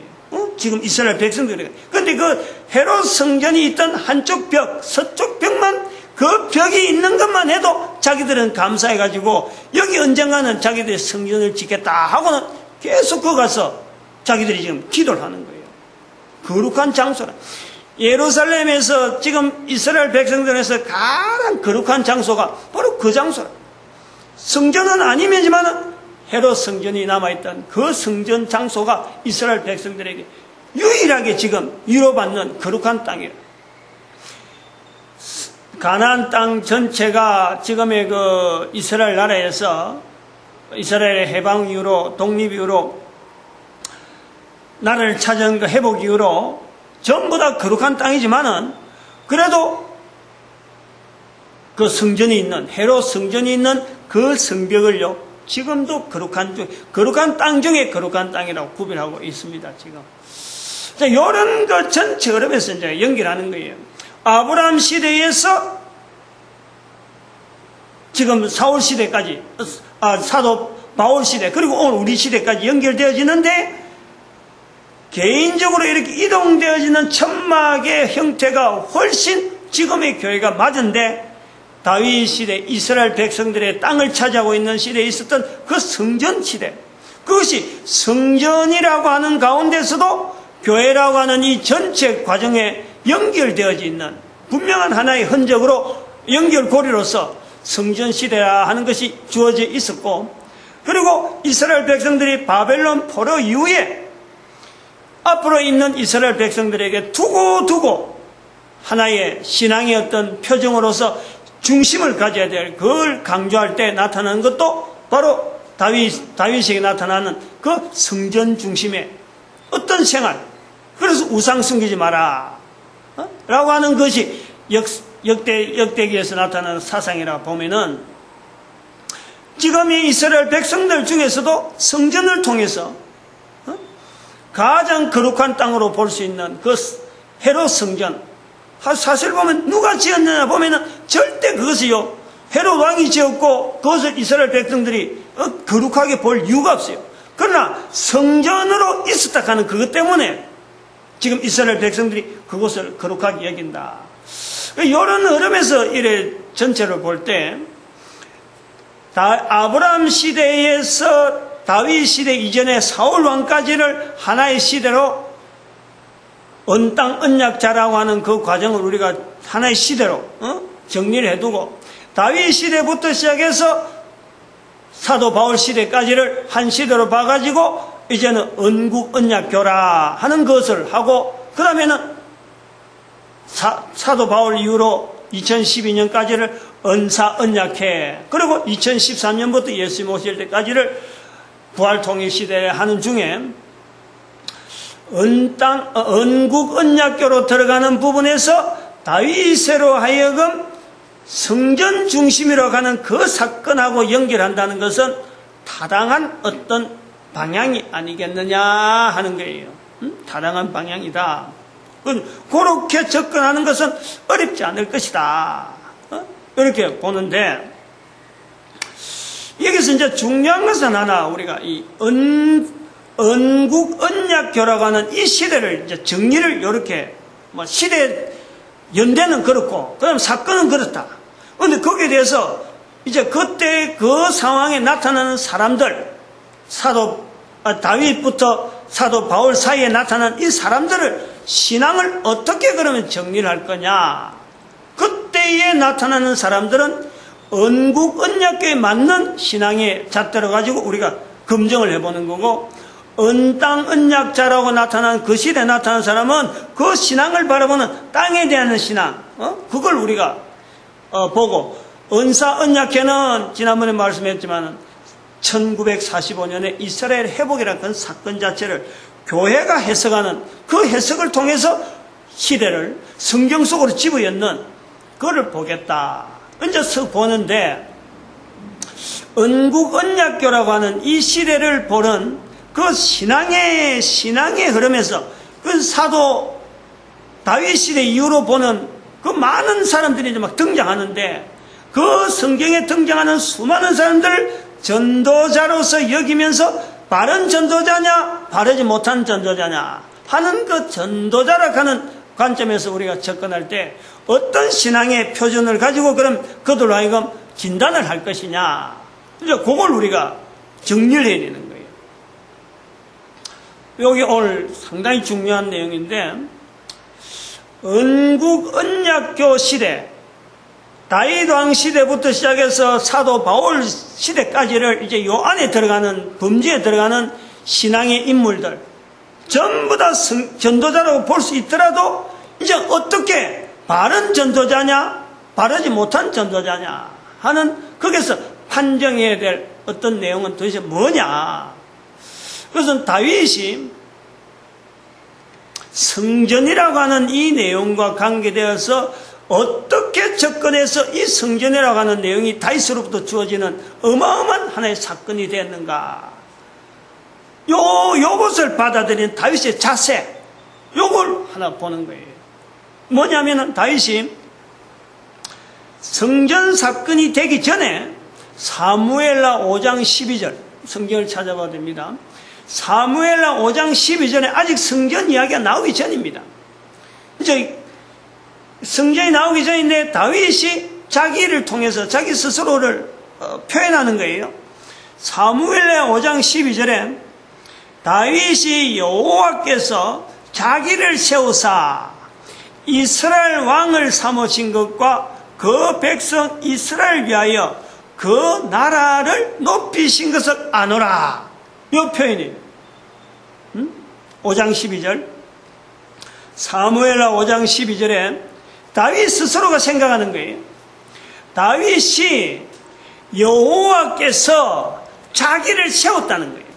지금 이스라엘 백성들이. 그런데 그 헤롯 성전이 있던 한쪽 벽, 서쪽 벽만, 그 벽이 있는 것만 해도 자기들은 감사해가지고 여기 언젠가는 자기들이 성전을 짓겠다 하고는 계속 거기 가서 자기들이 지금 기도를 하는 거예요. 거룩한 장소라. 예루살렘에서 지금 이스라엘 백성들에서 가장 거룩한 장소가 바로 그 장소라. 성전은 아니지만은 헤롯 성전이 남아있던 그 성전 장소가 이스라엘 백성들에게 유일하게 지금 위로받는 거룩한 땅이에요. 가나안 땅 전체가 지금의 그 이스라엘 나라에서 이스라엘의 해방 이후로 독립 이후로 나라를 찾은 그 회복 이후로 전부 다 거룩한 땅이지만은 그래도 그 성전이 있는 헤롯 성전이 있는 그 성벽을요 지금도 거룩한 땅 중에 거룩한 땅이라고 구별하고 있습니다. 지금 이런 그 전체 흐름에서 이제 연결하는 거예요. 아브라함 시대에서 지금 사울 시대까지 사도 바울 시대 그리고 오늘 우리 시대까지 연결되어지는데 개인적으로 이렇게 이동되어지는 천막의 형태가 훨씬 지금의 교회가 맞은데 다윗 시대 이스라엘 백성들의 땅을 차지하고 있는 시대에 있었던 그 성전 시대 그것이 성전이라고 하는 가운데서도 교회라고 하는 이 전체 과정에 연결되어져 있는 분명한 하나의 흔적으로 연결고리로서 성전 시대라 하는 것이 주어져 있었고 그리고 이스라엘 백성들이 바벨론 포로 이후에 앞으로 있는 이스라엘 백성들에게 두고 하나의 신앙의 어떤 표정으로서 중심을 가져야 될 그걸 강조할 때 나타나는 것도 바로 다윗에게 나타나는 그 성전 중심의 어떤 생활 그래서 우상 숨기지 마라 라고 하는 것이 역대기에서 나타나는 사상이라 보면은 지금 이 이스라엘 백성들 중에서도 성전을 통해서 가장 거룩한 땅으로 볼 수 있는 그 헤롯 성전 사실 보면 누가 지었느냐 보면은 절대 그것이요 헤롯 왕이 지었고 그것을 이스라엘 백성들이 거룩하게 볼 이유가 없어요. 그러나 성전으로 있었다 하는 그것 때문에 지금 이스라엘 백성들이 그것을 거룩하게 여긴다. 이런 흐름에서 이래 전체를 볼 때 아브라함 시대에서 다윗 시대 이전에 사울 왕까지를 하나의 시대로 언땅 언약자라고 하는 그 과정을 우리가 하나의 시대로 정리를 해두고 다윗 시대부터 시작해서 사도 바울 시대까지를 한 시대로 봐가지고 이제는 언국 언약교라 하는 것을 하고 그 다음에는 사도 바울 이후로 2012년까지를 언사 언약회 그리고 2013년부터 예수님 오실 때까지를 부활통일 시대에 하는 중에 언국 언약교로 들어가는 부분에서 다윗으로 하여금 성전 중심으로 가는 그 사건하고 연결한다는 것은 타당한 어떤 방향이 아니겠느냐 하는 거예요. 타당한 방향이다. 그렇게 접근하는 것은 어렵지 않을 것이다. 이렇게 보는데 여기서 이제 중요한 것은 하나 우리가 이 언국 언약교라고 하는 이 시대를 이제 정리를 이렇게 시대 연대는 그렇고 그다음 사건은 그렇다. 그런데 거기에 대해서 이제 그때 그 상황에 나타나는 사람들 다윗부터 사도 바울 사이에 나타난 이 사람들을 신앙을 어떻게 그러면 정리를 할 거냐. 그때에 나타나는 사람들은 언국 언약교에 맞는 신앙에 잣들어 가지고 우리가 검증을 해보는 거고 언땅 언약자라고 나타난 그 시대에 나타난 사람은 그 신앙을 바라보는 땅에 대한 신앙 그걸 우리가 보고 언사 언약회는 지난번에 말씀했지만 1945년에 이스라엘 회복이라는 그 사건 자체를 교회가 해석하는 그 해석을 통해서 시대를 성경 속으로 집어넣는 그거를 보겠다. 이제 보는데 언국 언약교라고 하는 이 시대를 보는 그 신앙의 흐름에서 그 사도 다윗 시대 이후로 보는 그 많은 사람들이 이제 막 등장하는데 그 성경에 등장하는 수많은 사람들을 전도자로서 여기면서 바른 전도자냐 바르지 못한 전도자냐 하는 그 전도자라 하는 관점에서 우리가 접근할 때 어떤 신앙의 표준을 가지고 그럼 그들로 하여금 진단을 할 것이냐, 이제 그걸 우리가 정리를 해야 되는 거예요. 여기 오늘 상당히 중요한 내용인데, 언국 언약교 시대, 다윗 왕 시대부터 시작해서 사도 바울 시대까지를 이제 요 안에 들어가는, 범주에 들어가는 신앙의 인물들 전부 다 전도자라고 볼 수 있더라도 이제 어떻게 바른 전도자냐 바르지 못한 전도자냐 하는, 거기서 판정해야 될 어떤 내용은 도대체 뭐냐. 그것은 다윗이 성전이라고 하는 이 내용과 관계되어서 어떻게 접근해서 이 성전이라고 하는 내용이 다윗으로부터 주어지는 어마어마한 하나의 사건이 되었는가, 요것을 받아들인 다윗의 자세, 요걸 하나 보는 거예요. 뭐냐면은 다윗이 성전 사건이 되기 전에 사무엘라 5장 12절 성경을 찾아봐도 됩니다. 사무엘라 5장 12절에 아직 성전 이야기가 나오기 전입니다. 이제 성전이 나오기 전인데 다윗이 자기를 통해서 자기 스스로를 표현하는 거예요. 사무엘라 5장 12절에 다윗이 여호와께서 자기를 세우사 이스라엘 왕을 삼으신 것과 그 백성 이스라엘 위하여 그 나라를 높이신 것을 아노라, 이 표현이에요. 5장 12절 사무엘라 5장 12절에 다윗 스스로가 생각하는 거예요. 다윗이 여호와께서 자기를 세웠다는 거예요.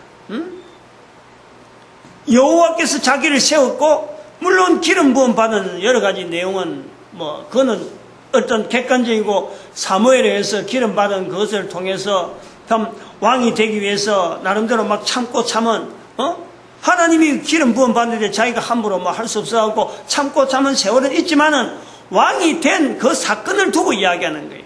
여호와께서 자기를 세웠고, 물론 기름 부음 받은 여러 가지 내용은 그거는 어떤 객관적이고 사무엘에 의해서 기름 받은 그것을 통해서 참 왕이 되기 위해서 나름대로 막 참고 참은, 하나님이 기름 부음 받는데 자기가 함부로 할 수 없어갖고 참고 참은 세월은 있지만은 왕이 된 그 사건을 두고 이야기하는 거예요.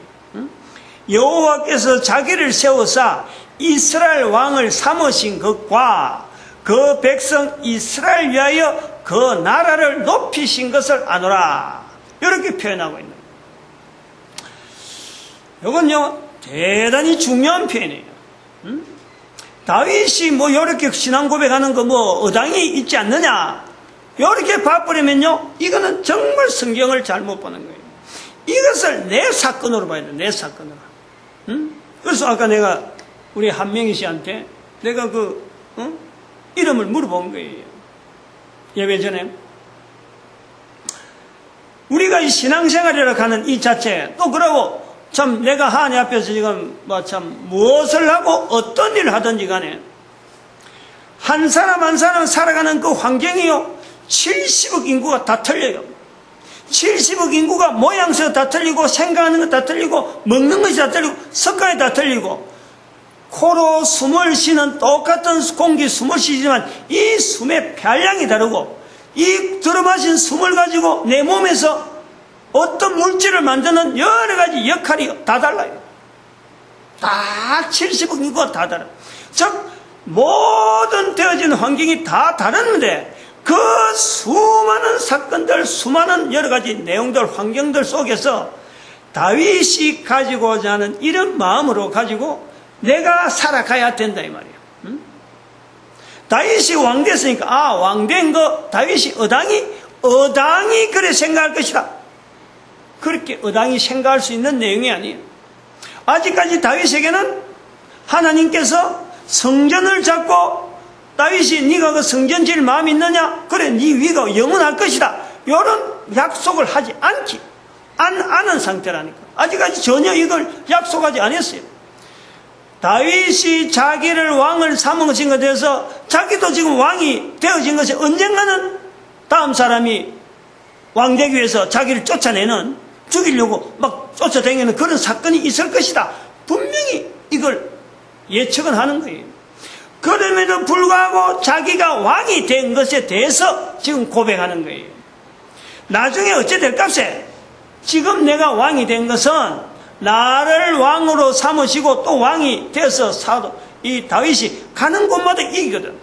여호와께서 자기를 세워서 이스라엘 왕을 삼으신 것과 그 백성 이스라엘 위하여 그 나라를 높이신 것을 아노라, 이렇게 표현하고 있는 거예요. 이건요 대단히 중요한 표현이에요. 다윗이 이렇게 신앙 고백하는 거 어당이 있지 않느냐, 이렇게 봐버리면요 이거는 정말 성경을 잘못 보는 거예요. 이것을 내 사건으로 봐야 돼, 내 사건으로. 그래서 아까 내가 우리 한명희 씨한테 내가 이름을 물어본 거예요. 예배 전에. 우리가 이 신앙생활이라고 하는 이 자체, 또 그러고 참 내가 하나님 앞에서 지금 무엇을 하고 어떤 일을 하든지 간에 한 사람 한 사람 살아가는 그 환경이요 70억 인구가 다 틀려요. 70억 인구가 모양새가 다 틀리고 생각하는 것 다 틀리고 먹는 것이 다 틀리고 습관이 다 틀리고, 코로 숨을 쉬는 똑같은 공기 숨을 쉬지만 이 숨의 편량이 다르고, 이 들어마신 숨을 가지고 내 몸에서 어떤 물질을 만드는 여러 가지 역할이 다 달라요. 다 70억 인구가 다 달라요. 즉 모든 되어진 환경이 다 다른데 그 수많은 사건들, 수많은 여러 가지 내용들, 환경들 속에서 다윗이 가지고자 하는 이런 마음으로 가지고 내가 살아가야 된다 이 말이에요. 다윗이 왕 됐으니까 왕 된 거 다윗이 어당이 그래 생각할 것이다. 그렇게 어당이 생각할 수 있는 내용이 아니에요. 아직까지 다윗에게는 하나님께서 성전을 잡고 다윗이 네가 그 성전 지을 마음이 있느냐? 그래, 네 위가 영원할 것이다. 이런 약속을 하지 않은 상태라니까. 아직까지 전혀 이걸 약속하지 않았어요. 다윗이 자기를 왕을 삼으신 것에 대해서 자기도 지금 왕이 되어진 것이 언젠가는 다음 사람이 왕 되기 위해서 자기를 쫓아내는, 죽이려고 막 쫓아다니는 그런 사건이 있을 것이다. 분명히 이걸 예측은 하는 거예요. 그럼에도 불구하고 자기가 왕이 된 것에 대해서 지금 고백하는 거예요. 나중에 어찌 될 값에 지금 내가 왕이 된 것은 나를 왕으로 삼으시고 또 왕이 되어서 이 다윗이 가는 곳마다 이기거든.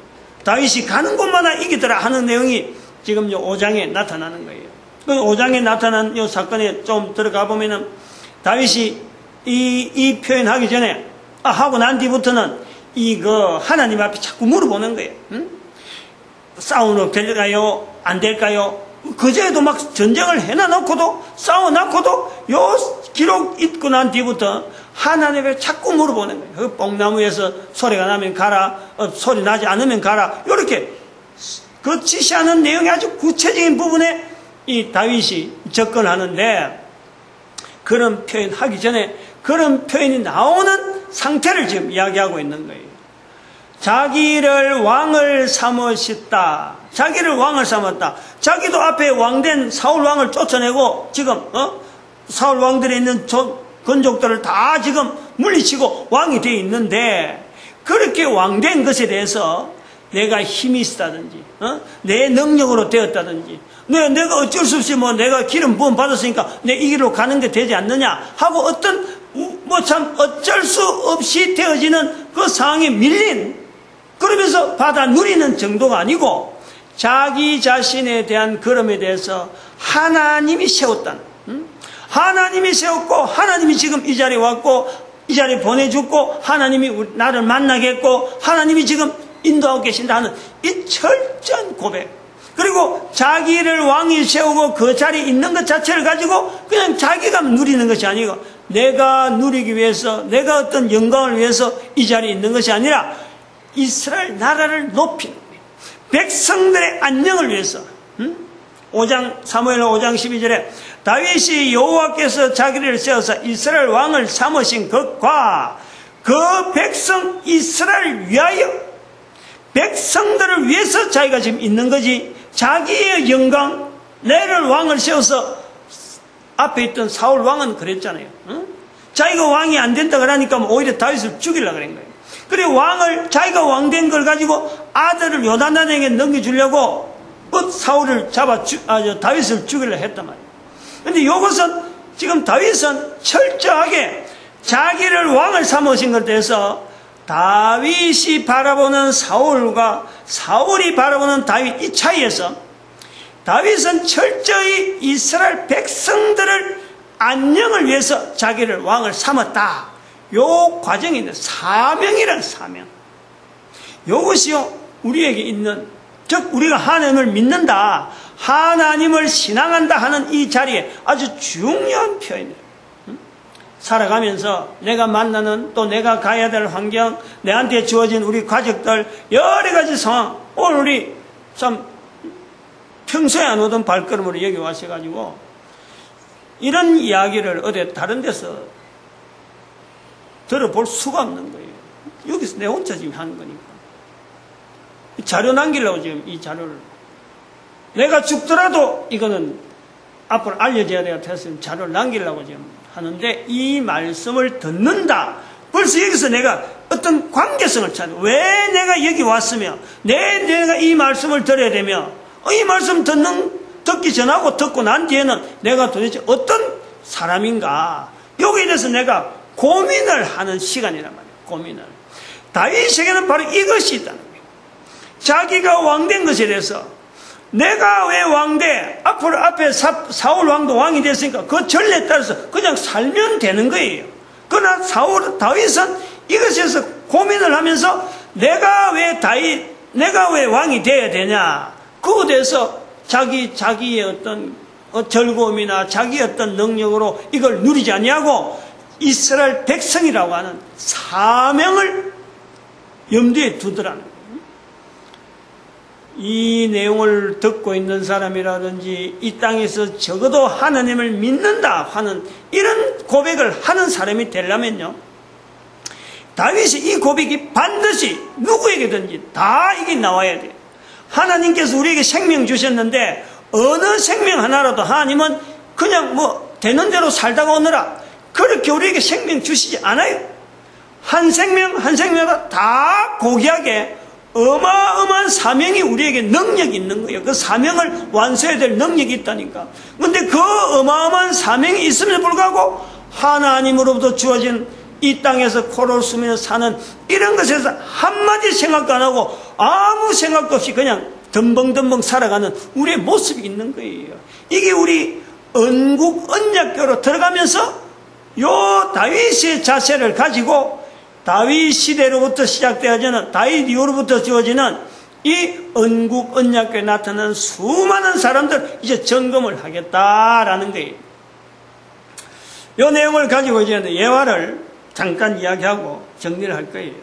다윗이 가는 곳마다 이기더라 하는 내용이 지금 요 5장에 나타나는 거예요. 그 5장에 나타난 요 사건에 좀 들어가 보면은 다윗이 이 표현하기 전에 하고 난 뒤부터는 이거 하나님 앞에 자꾸 물어보는 거예요. 응? 싸우는 될까요? 안 될까요? 그제도 막 전쟁을 해놔놓고도 싸워놓고도 요 기록 읽고 난 뒤부터 하나님에 자꾸 물어보는 거예요. 그 뽕나무에서 소리가 나면 가라, 소리 나지 않으면 가라. 이렇게 그 지시하는 내용이 아주 구체적인 부분에 이 다윗이 접근하는데, 그런 표현 하기 전에 그런 표현이 나오는 상태를 지금 이야기하고 있는 거예요. 자기를 왕을 삼으셨다. 자기를 왕을 삼았다. 자기도 앞에 왕된 사울 왕을 쫓아내고 지금 사울 왕들에 있는 건족들을 다 지금 물리치고 왕이 되어 있는데, 그렇게 왕된 것에 대해서 내가 힘이 있다든지 내 능력으로 되었다든지 내가 어쩔 수 없이 내가 기름 부음 받았으니까 내 이 길로 가는 게 되지 않느냐 하고 어떤 참 어쩔 수 없이 되어지는 그 상황에 밀린, 그러면서 받아 누리는 정도가 아니고 자기 자신에 대한 걸음에 대해서 하나님이 세웠다는, 하나님이 세웠고 하나님이 지금 이 자리에 왔고 이 자리에 보내줬고 하나님이 나를 만나게 했고 하나님이 지금 인도하고 계신다 하는 이 철저한 고백, 그리고 자기를 왕이 세우고 그 자리에 있는 것 자체를 가지고 그냥 자기가 누리는 것이 아니고 내가 누리기 위해서, 내가 어떤 영광을 위해서 이 자리에 있는 것이 아니라 이스라엘 나라를 높이는 거예요. 백성들의 안녕을 위해서. 5장 사무엘 5장 12절에 다윗이 여호와께서 자기를 세워서 이스라엘 왕을 삼으신 것과 그 백성 이스라엘 위하여, 백성들을 위해서 자기가 지금 있는 거지, 자기의 영광, 내를 왕을 세워서 앞에 있던 사울 왕은 그랬잖아요. 자기가 왕이 안 된다 그러니까 오히려 다윗을 죽이려고 그런 거예요. 그리고 자기가 왕된 걸 가지고 아들을 요나단에게 넘겨주려고 사울을 다윗을 죽이려고 했단 말이에요. 근데 이것은 지금 다윗은 철저하게 자기를 왕을 삼으신 것에 대해서 다윗이 바라보는 사울과 사울이 바라보는 다윗, 이 차이에서 다윗은 철저히 이스라엘 백성들을 안녕을 위해서 자기를 왕을 삼았다. 요 과정이 있는 사명이란 사명. 이것이요 우리에게 있는, 즉 우리가 하나님을 믿는다, 하나님을 신앙한다 하는 이 자리에 아주 중요한 표현이에요. 살아가면서 내가 만나는, 또 내가 가야 될 환경, 내한테 주어진 우리 가족들 여러 가지 상황, 오늘 우리 참 평소에 안 오던 발걸음으로 여기 와셔가지고 이런 이야기를 어디 다른 데서 들어볼 수가 없는 거예요. 여기서 내 혼자 지금 하는 거니까. 자료 남기려고 지금 이 자료를, 내가 죽더라도 이거는 앞으로 알려져야 될 tes는 자료를 남기려고 지금 하는데, 이 말씀을 듣는다. 벌써 여기서 내가 어떤 관계성을 찾는, 왜 내가 여기 왔으며, 내가 이 말씀을 들어야 되며, 이 말씀 듣기 전하고 듣고 난 뒤에는 내가 도대체 어떤 사람인가, 여기에 대해서 내가 고민을 하는 시간이란 말이에요. 고민을. 다윗에게는 바로 이것이 있다는 거예요. 자기가 왕된 것에 대해서, 내가 왜 왕돼? 앞에 사울 왕도 왕이 됐으니까 그 전례에 따라서 그냥 살면 되는 거예요. 그러나 다윗은 이것에서 고민을 하면서 내가 왜 왕이 돼야 되냐? 그거에 대해서 자기의 어떤 즐거움이나 자기의 어떤 능력으로 이걸 누리지 아니하고 이스라엘 백성이라고 하는 사명을 염두에 두더라는 거예요. 이 내용을 듣고 있는 사람이라든지 이 땅에서 적어도 하나님을 믿는다 하는 이런 고백을 하는 사람이 되려면요, 다윗이 이 고백이 반드시 누구에게든지 다 이게 나와야 돼요. 하나님께서 우리에게 생명 주셨는데 어느 생명 하나라도 하나님은 그냥 되는 대로 살다가 오느라 그렇게 우리에게 생명 주시지 않아요. 한 생명 한 생명마다 다 고귀하게 어마어마한 사명이 우리에게 능력이 있는 거예요. 그 사명을 완수해야 될 능력이 있다니까. 그런데 그 어마어마한 사명이 있음에도 불구하고 하나님으로부터 주어진 이 땅에서 코를 숨으며 사는 이런 것에서 한마디 생각도 안 하고 아무 생각도 없이 그냥 덤벙덤벙 살아가는 우리의 모습이 있는 거예요. 이게 우리 언국 언약교로 들어가면서 요 다윗의 자세를 가지고 다윗 시대로부터 시작되어지는 다윗 이후로부터 지어지는 이 언국 언약교에 나타나는 수많은 사람들 이제 점검을 하겠다라는 거예요. 이 내용을 가지고 이제 예화를 잠깐 이야기하고 정리를 할 거예요.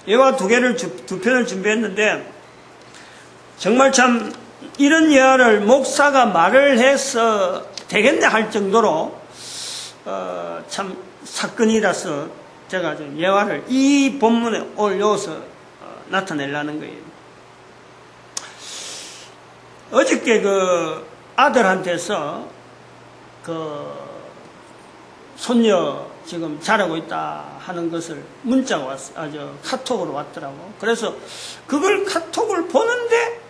예화 두 편을 준비했는데 정말 참 이런 예화를 목사가 말을 해서 되겠네 할 정도로 참 사건이라서 제가 좀 예화를 이 본문에 올려서 나타내려는 거예요. 어저께 그 아들한테서 그 손녀 지금 자라고 있다 하는 것을 문자가 왔어요. 카톡으로 왔더라고. 그래서 그걸 카톡을 보는데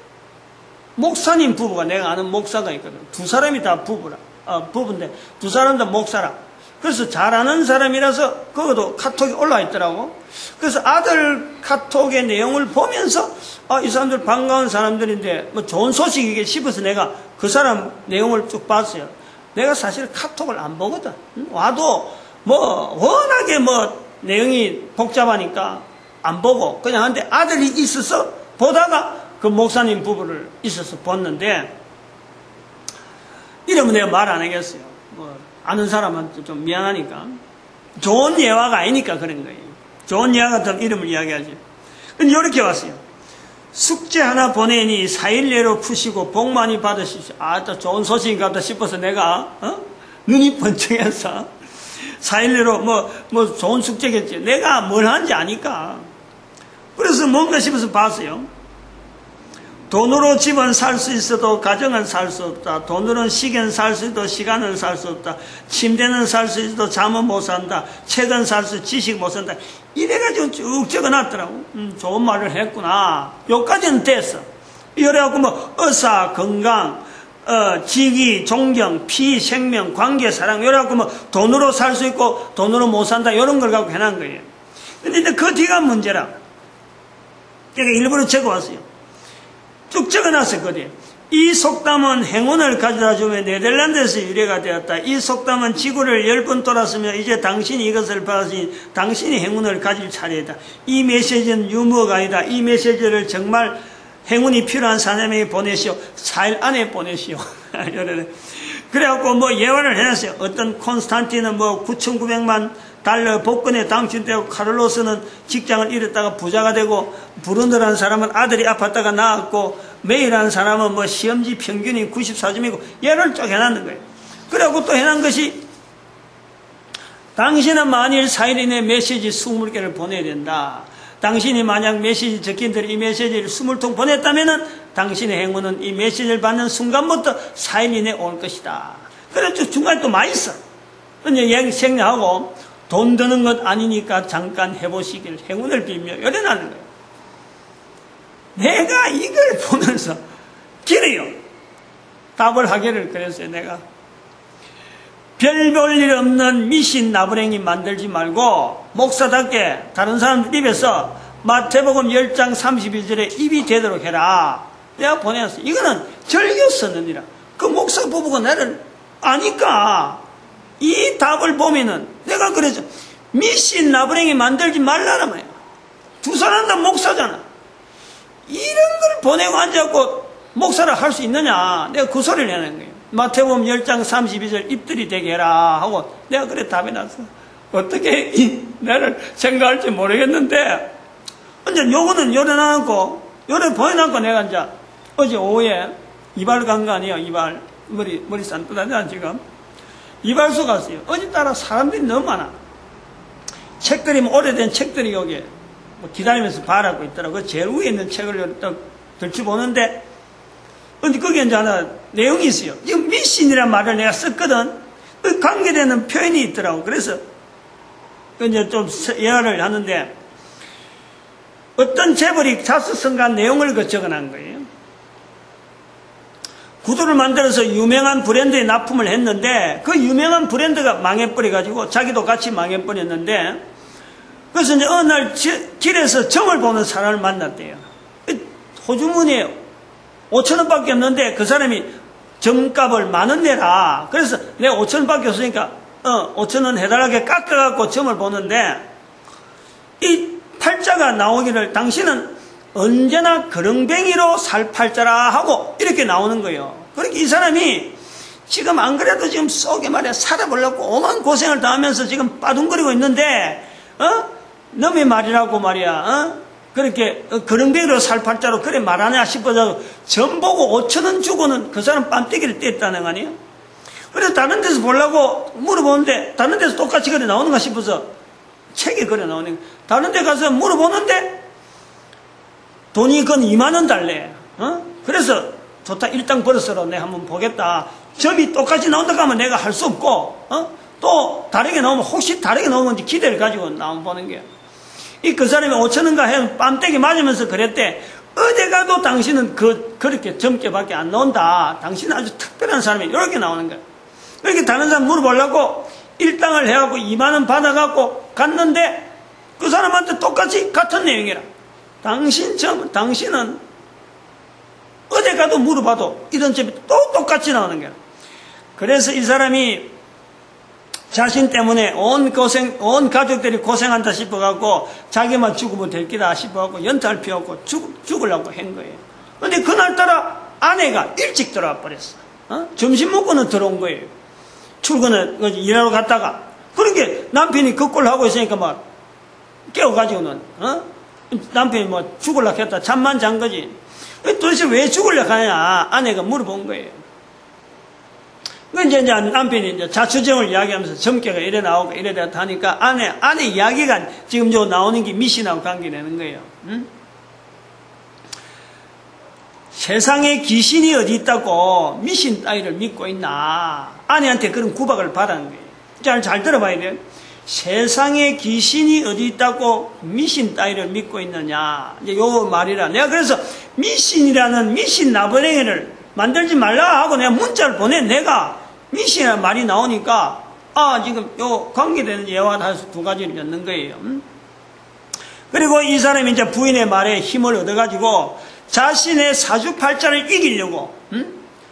목사님 부부가 내가 아는 목사가 있거든. 두 사람이 다 부부인데 두 사람 다 목사라. 그래서 잘 아는 사람이라서 그것도 카톡이 올라와 있더라고. 그래서 아들 카톡의 내용을 보면서 이 사람들 반가운 사람들인데 뭐 좋은 소식이겠 싶어서 내가 그 사람 내용을 쭉 봤어요. 내가 사실 카톡을 안 보거든. 와도 뭐 워낙에 뭐 내용이 복잡하니까 안 보고 그냥 한데 아들이 있어서 보다가 그 목사님 부부를 있어서 봤는데 이러면 내가 말 안 하겠어요. 뭐 아는 사람한테 좀 미안하니까. 좋은 예화가 아니니까 그런 거예요. 좋은 예화 같으면 이름을 이야기하지. 근데 이렇게 왔어요. 숙제 하나 보내니 4일 내로 푸시고 복 많이 받으십시오. 또 좋은 소식인가 보다 싶어서 내가 눈이 번쩍해서 4일 내로 뭐 좋은 숙제겠지. 내가 뭘 하는지 아니까. 그래서 뭔가 싶어서 봤어요. 돈으로 집은 살 수 있어도 가정은 살 수 없다. 돈으로는 시계는 살 수 있어도 시간을 살 수 없다. 침대는 살 수 있어도 잠은 못 산다. 책은 살 수 지식 못 산다. 이래가지고 쭉 적어놨더라고. 좋은 말을 했구나. 여기까지는 됐어. 이래갖고 뭐 의사, 건강, 직위, 존경, 피, 생명, 관계, 사랑 이래갖고 뭐 돈으로 살 수 있고 돈으로 못 산다 이런 걸 갖고 해놓은 거예요. 근데 그 뒤가 문제라. 제가 일부러 적어왔어요. 쭉 적어놨었거든요. 이 속담은 행운을 가져다 주며 네덜란드에서 유래가 되었다. 이 속담은 지구를 10번 돌았으며 이제 당신이 이것을 받았으니 당신이 행운을 가질 차례다. 이 메시지는 유머가 아니다. 이 메시지를 정말 행운이 필요한 사람에게 보내시오. 4일 안에 보내시오. 그래갖고 뭐 예화를 해놨어요. 어떤 콘스탄티는 뭐 9,900만 달러 복권에 당첨되고 카를로스는 직장을 잃었다가 부자가 되고 브룬드라는 사람은 아들이 아팠다가 나았고 메이라는 사람은 뭐 시험지 평균이 94점이고 얘를 쭉 해놨는 거예요. 그리고 또 해놓은 것이 당신은 만일 4일 이내에 메시지 20개를 보내야 된다. 당신이 만약 메시지 적힌 대로 이 메시지를 20통 보냈다면은 당신의 행운은 이 메시지를 받는 순간부터 4일 이내에 올 것이다. 그래서 중간에 또 많이 있어. 이제 생략하고 돈 드는 것 아니니까 잠깐 해보시길 행운을 빌며 열어나는 거예요. 내가 이걸 보면서 길어요. 답을 하기를 그랬어요. 내가 별 볼 일 없는 미신 나부랭이 만들지 말고 목사답게 다른 사람들 입에서 마태복음 10장 31절에 입이 되도록 해라. 내가 보내놨어. 이거는 절교 썼느니라. 그 목사 부부가 나를 아니까 이 답을 보면은 내가 그랬죠. 미신 나부랭이 만들지 말라는 말이야. 두 사람 다 목사잖아. 이런 걸 보내고 앉아갖고 목사를 할 수 있느냐. 내가 그 소리를 내는 거예요. 마태복음 10장 32절 입들이 되게 해라 하고 내가 그래 답해놨어. 어떻게 나를 생각할지 모르겠는데 이제 요거는 열어놔놓고 요래 보여놓고 내가 이제 어제 오후에 이발 간 거 아니에요. 이발 머리 산뜻하잖아 지금. 이발소 갔어요. 어제 따라 사람들이 너무 많아. 책들이 오래된 책들이 여기 기다리면서 발하고 있더라고. 제일 위에 있는 책을 딱 들춰보는데 근데 거기에 이제 하나 내용이 있어요. 이 미신이라는 말을 내가 썼거든. 그 관계되는 표현이 있더라고. 그래서 이제 좀 예화를 하는데 어떤 재벌이 자수성가한 내용을 적어놓은 거예요. 구두를 만들어서 유명한 브랜드에 납품을 했는데 그 유명한 브랜드가 망해버려가지고 자기도 같이 망해버렸는데 그래서 이제 어느 날 길에서 점을 보는 사람을 만났대요. 호주머니에 5,000원밖에 없는데 그 사람이 점값을 10,000원 내라. 그래서 내가 5,000원밖에 없으니까 5,000원 해달라고 깎아갖고 점을 보는데 이 팔자가 나오기를 당신은 언제나 그렁뱅이로 살 팔자라 하고 이렇게 나오는 거예요. 그러니까 이 사람이 지금 안 그래도 지금 속에 말이야 살아보려고 오만 고생을 다 하면서 지금 빠둥거리고 있는데 너의 말이라고 말이야 그렇게 그렁뱅이로 살 팔자로 그래 말하냐 싶어서 점 보고 5,000원 주고는 그 사람 뺨때기를 뗐다는 거 아니에요? 그래서 다른 데서 보려고 물어보는데 다른 데서 똑같이 그래 나오는가 싶어서 책에 그래 나오는 거예요. 다른 데 가서 물어보는데 돈이 건 20,000원 달래. 그래서 좋다 일당 벌었어라 내가 한번 보겠다. 점이 똑같이 나온다 하면 내가 할 수 없고 또 다르게 나오면 혹시 다르게 나오면 기대를 가지고 나오면 보는 거야. 그 사람이 5,000원가 해 뺨때기 맞으면서 그랬대. 어디 가도 당신은 그렇게 점괘밖에 안 나온다. 당신은 아주 특별한 사람이 이렇게 나오는 거야. 이렇게 다른 사람 물어보려고 일당을 해갖고 20,000원 받아갖고 갔는데 그 사람한테 똑같이 같은 내용이라. 당신은 어디 가도 물어봐도 이런 점이 또 똑같이 나오는 거야. 그래서 이 사람이 자신 때문에 온 가족들이 고생한다 싶어갖고 자기만 죽으면 될 기다 싶어갖고 연타할 필요 없고 죽으려고 한 거예요. 근데 그날따라 아내가 일찍 들어와 버렸어. 점심 먹고는 들어온 거예요. 출근을 일하러 갔다가. 그러니까 남편이 그 꼴 하고 있으니까 막 깨워가지고는 남편이 뭐 죽으려고 했다 잠만 잔 거지. 도대체 왜 죽으려고 하냐 아내가 물어본 거예요. 이제 남편이 이제 자초정을 이야기하면서 점괘가 이래 나오고 이래 하니까 아내 이야기가 지금 저 나오는 게 미신하고 관계되는 거예요. 세상에 귀신이 어디 있다고 미신 따위를 믿고 있나? 아내한테 그런 구박을 받은 거예요. 잘 들어봐야 돼요. 세상에 귀신이 어디 있다고 미신 따위를 믿고 있느냐? 이제 요 말이라. 내가 그래서 미신이라는 미신 나부랭이를 만들지 말라 하고 내가 문자를 보내. 내가 미신이라는 말이 나오니까 지금 요 관계되는 예와 두 가지를 엮는 거예요. 그리고 이 사람이 이제 부인의 말에 힘을 얻어가지고 자신의 사주팔자를 이기려고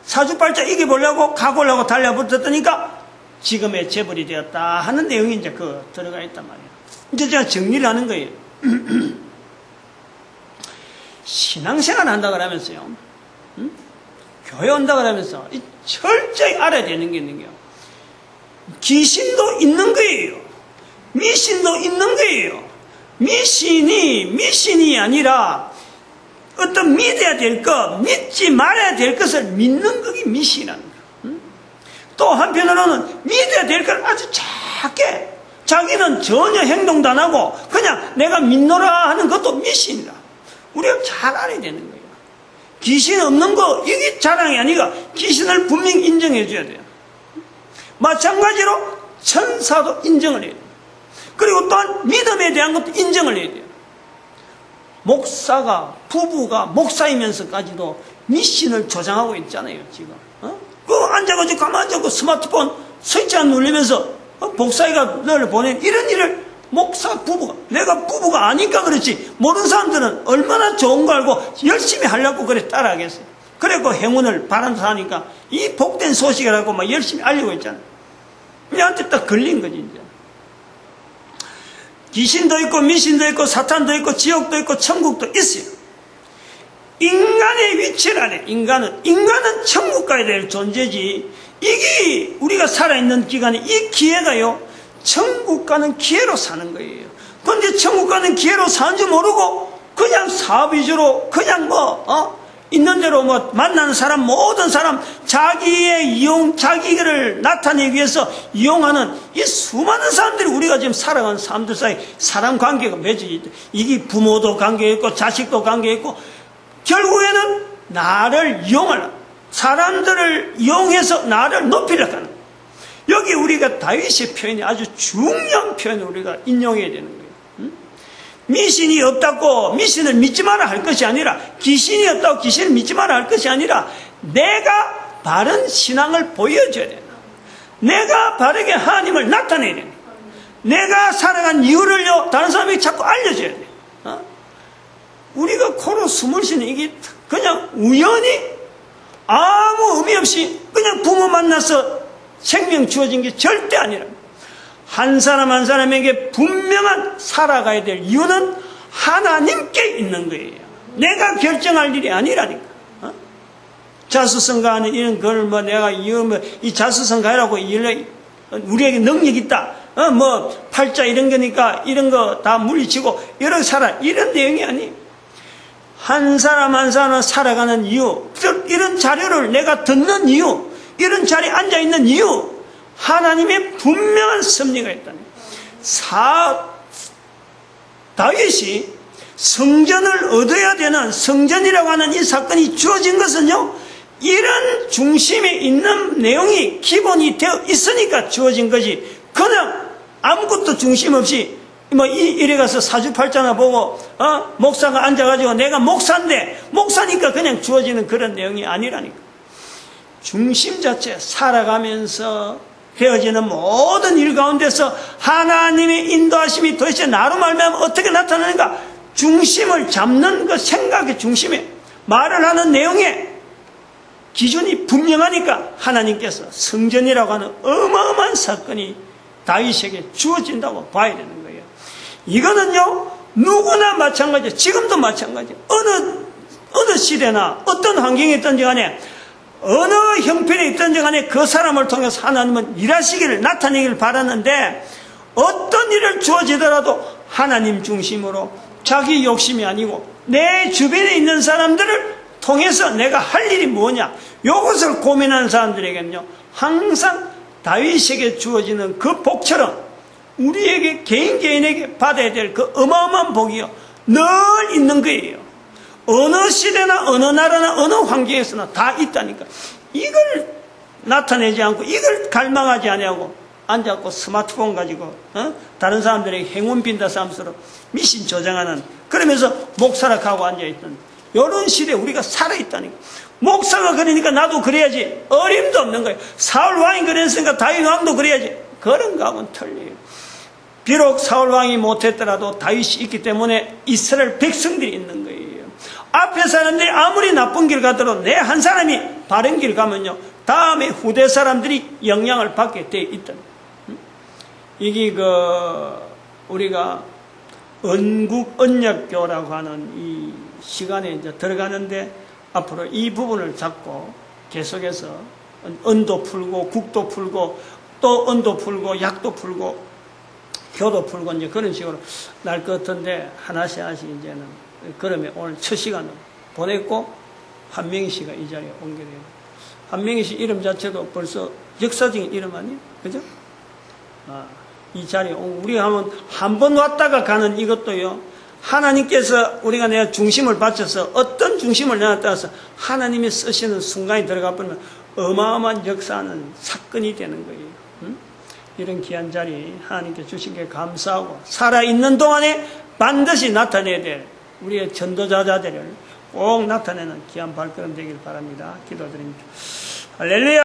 사주팔자 이겨보려고 각오를 하고 달려붙었더니까 지금의 재벌이 되었다 하는 내용이 이제 들어가 있단 말이에요. 이제 제가 정리를 하는 거예요. 신앙생활 한다 그러면서요. 교회 온다 그러면서 철저히 알아야 되는 게 있는 거예요. 귀신도 있는 거예요. 미신도 있는 거예요. 미신이 아니라 어떤 믿어야 될 것, 믿지 말아야 될 것을 믿는 것이 미신이라는 거예요. 또 한편으로는 믿어야 될 걸 아주 작게 자기는 전혀 행동도 안 하고 그냥 내가 믿노라 하는 것도 미신이라. 우리가 잘 알아야 되는 거예요. 귀신 없는 거 이게 자랑이 아니라 귀신을 분명히 인정해 줘야 돼요. 마찬가지로 천사도 인정을 해야 돼요. 그리고 또한 믿음에 대한 것도 인정을 해야 돼요. 부부가 목사이면서까지도 미신을 조장하고 있잖아요, 지금. 앉아가지고 가만히 앉아고 스마트폰 스위치 안 눌리면서 목사이가 너를 보낸 이런 일을 내가 부부가 아니까 그렇지, 모르는 사람들은 얼마나 좋은 거 알고 열심히 하려고 그래 따라하겠어요. 그래고 행운을 바란다 하니까 이 복된 소식이라고 막 열심히 알리고 있잖아요. 얘한테 딱 걸린 거지, 이제. 귀신도 있고 미신도 있고 사탄도 있고 지옥도 있고 천국도 있어요. 인간의 위치라네. 인간은 천국 가야 될 존재지. 이게 우리가 살아있는 기간에 이 기회가요, 천국 가는 기회로 사는 거예요. 그런데 천국 가는 기회로 사는 줄 모르고 그냥 사업 위주로 그냥 있는 대로 만나는 사람, 모든 사람, 자기를 나타내기 위해서 이용하는 이 수많은 사람들이 우리가 지금 살아가는 사람들 사이 사람 관계가 맺어져 있다. 이게 부모도 관계 있고, 자식도 관계 있고, 결국에는 나를 사람들을 이용해서 나를 높이려고 하는 거예요. 여기 우리가 다윗의 표현이 아주 중요한 표현을 우리가 인용해야 되는 거예요. 미신이 없다고 미신을 믿지 마라 할 것이 아니라, 귀신이 없다고 귀신을 믿지 마라 할 것이 아니라, 내가 바른 신앙을 보여줘야 된다. 내가 바르게 하나님을 나타내야 된다. 내가 살아간 이유를요, 다른 사람에게 자꾸 알려줘야 돼. 우리가 코로 숨을 쉬는 이게 그냥 우연히 아무 의미 없이 그냥 부모 만나서 생명 주어진 게 절대 아니라, 한 사람 한 사람에게 분명한 살아가야 될 이유는 하나님께 있는 거예요. 내가 결정할 일이 아니라니까. 자수성가하는 이런 걸 내가 이 자수성가라고 우리에게 능력 있다. 팔자 이런 거니까 이런 거 다 물리치고 여러 살아. 이런 내용이 아니에요. 한 사람 한 사람 살아가는 이유, 이런 자료를 내가 듣는 이유, 이런 자리에 앉아있는 이유, 하나님의 분명한 섭리가 있다는 거예요. 다윗이 성전을 얻어야 되는 성전이라고 하는 이 사건이 주어진 것은요, 이런 중심에 있는 내용이 기본이 되어 있으니까 주어진 거지, 그냥 아무것도 중심 없이 이래 가서 사주팔자나 보고 목사가 앉아가지고 내가 목사니까 그냥 주어지는 그런 내용이 아니라니까. 중심 자체, 살아가면서 되어지는 모든 일 가운데서 하나님의 인도하심이 도대체 나로 말미암아 어떻게 나타나는가, 중심을 잡는 그 생각의 중심에, 말을 하는 내용에 기준이 분명하니까 하나님께서 성전이라고 하는 어마어마한 사건이 다윗에게 주어진다고 봐야 되는 거예요. 이거는요, 누구나 마찬가지예요. 지금도 마찬가지예요. 어느 시대나 어떤 환경에 있든지 간에, 어느 형편에 있든지 간에 그 사람을 통해서 하나님은 일하시기를, 나타내기를 바라는데, 어떤 일을 주어지더라도 하나님 중심으로, 자기 욕심이 아니고 내 주변에 있는 사람들을 통해서 내가 할 일이 뭐냐, 이것을 고민하는 사람들에게는요, 항상 다윗에게 주어지는 그 복처럼 우리에게 개인에게 받아야 될 그 어마어마한 복이요, 늘 있는 거예요. 어느 시대나 어느 나라나 어느 환경에서나 다 있다니까. 이걸 나타내지 않고, 이걸 갈망하지 아니하고 앉아서 스마트폰 가지고 다른 사람들에게 행운 빈다 삼수로 미신 조장하는, 그러면서 목사락하고 앉아있던 이런 시대에 우리가 살아있다니까. 목사가 그러니까 나도 그래야지, 어림도 없는 거예요. 사울 왕이 그랬으니까 다윗 왕도 그래야지, 그런 거하고는 틀려요. 비록 사울 왕이 못했더라도 다윗이 있기 때문에 이스라엘 백성들이 있는 거예요. 앞에 사람들이 아무리 나쁜 길 가더라도 내 한 사람이 바른 길 가면요, 다음에 후대 사람들이 영향을 받게 돼 있다. 이게 우리가 언약교라고 하는 이 시간에 이제 들어가는데, 앞으로 이 부분을 잡고 계속해서 언도 풀고 국도 풀고 또 언도 풀고 약도 풀고 교도 풀고 이제 그런 식으로 날 것 같은데, 하나씩 이제는, 그러면 오늘 첫 시간을 보냈고, 한명희 씨가 이 자리에 오게 돼요. 한명희 씨 이름 자체도 벌써 역사적인 이름 아니에요? 그죠? 이 자리에 우리가 하면 한 번 왔다가 가는 이것도요, 하나님께서 우리가 내가 중심을 바쳐서 어떤 중심을 내가 따라서 하나님이 쓰시는 순간이 들어가 버리면 어마어마한 역사하는 사건이 되는 거예요. 이런 귀한 자리 하나님께 주신 게 감사하고, 살아있는 동안에 반드시 나타내야 될 우리의 전도자들을 꼭 나타내는 귀한 발걸음 되길 바랍니다. 기도드립니다. 할렐루야.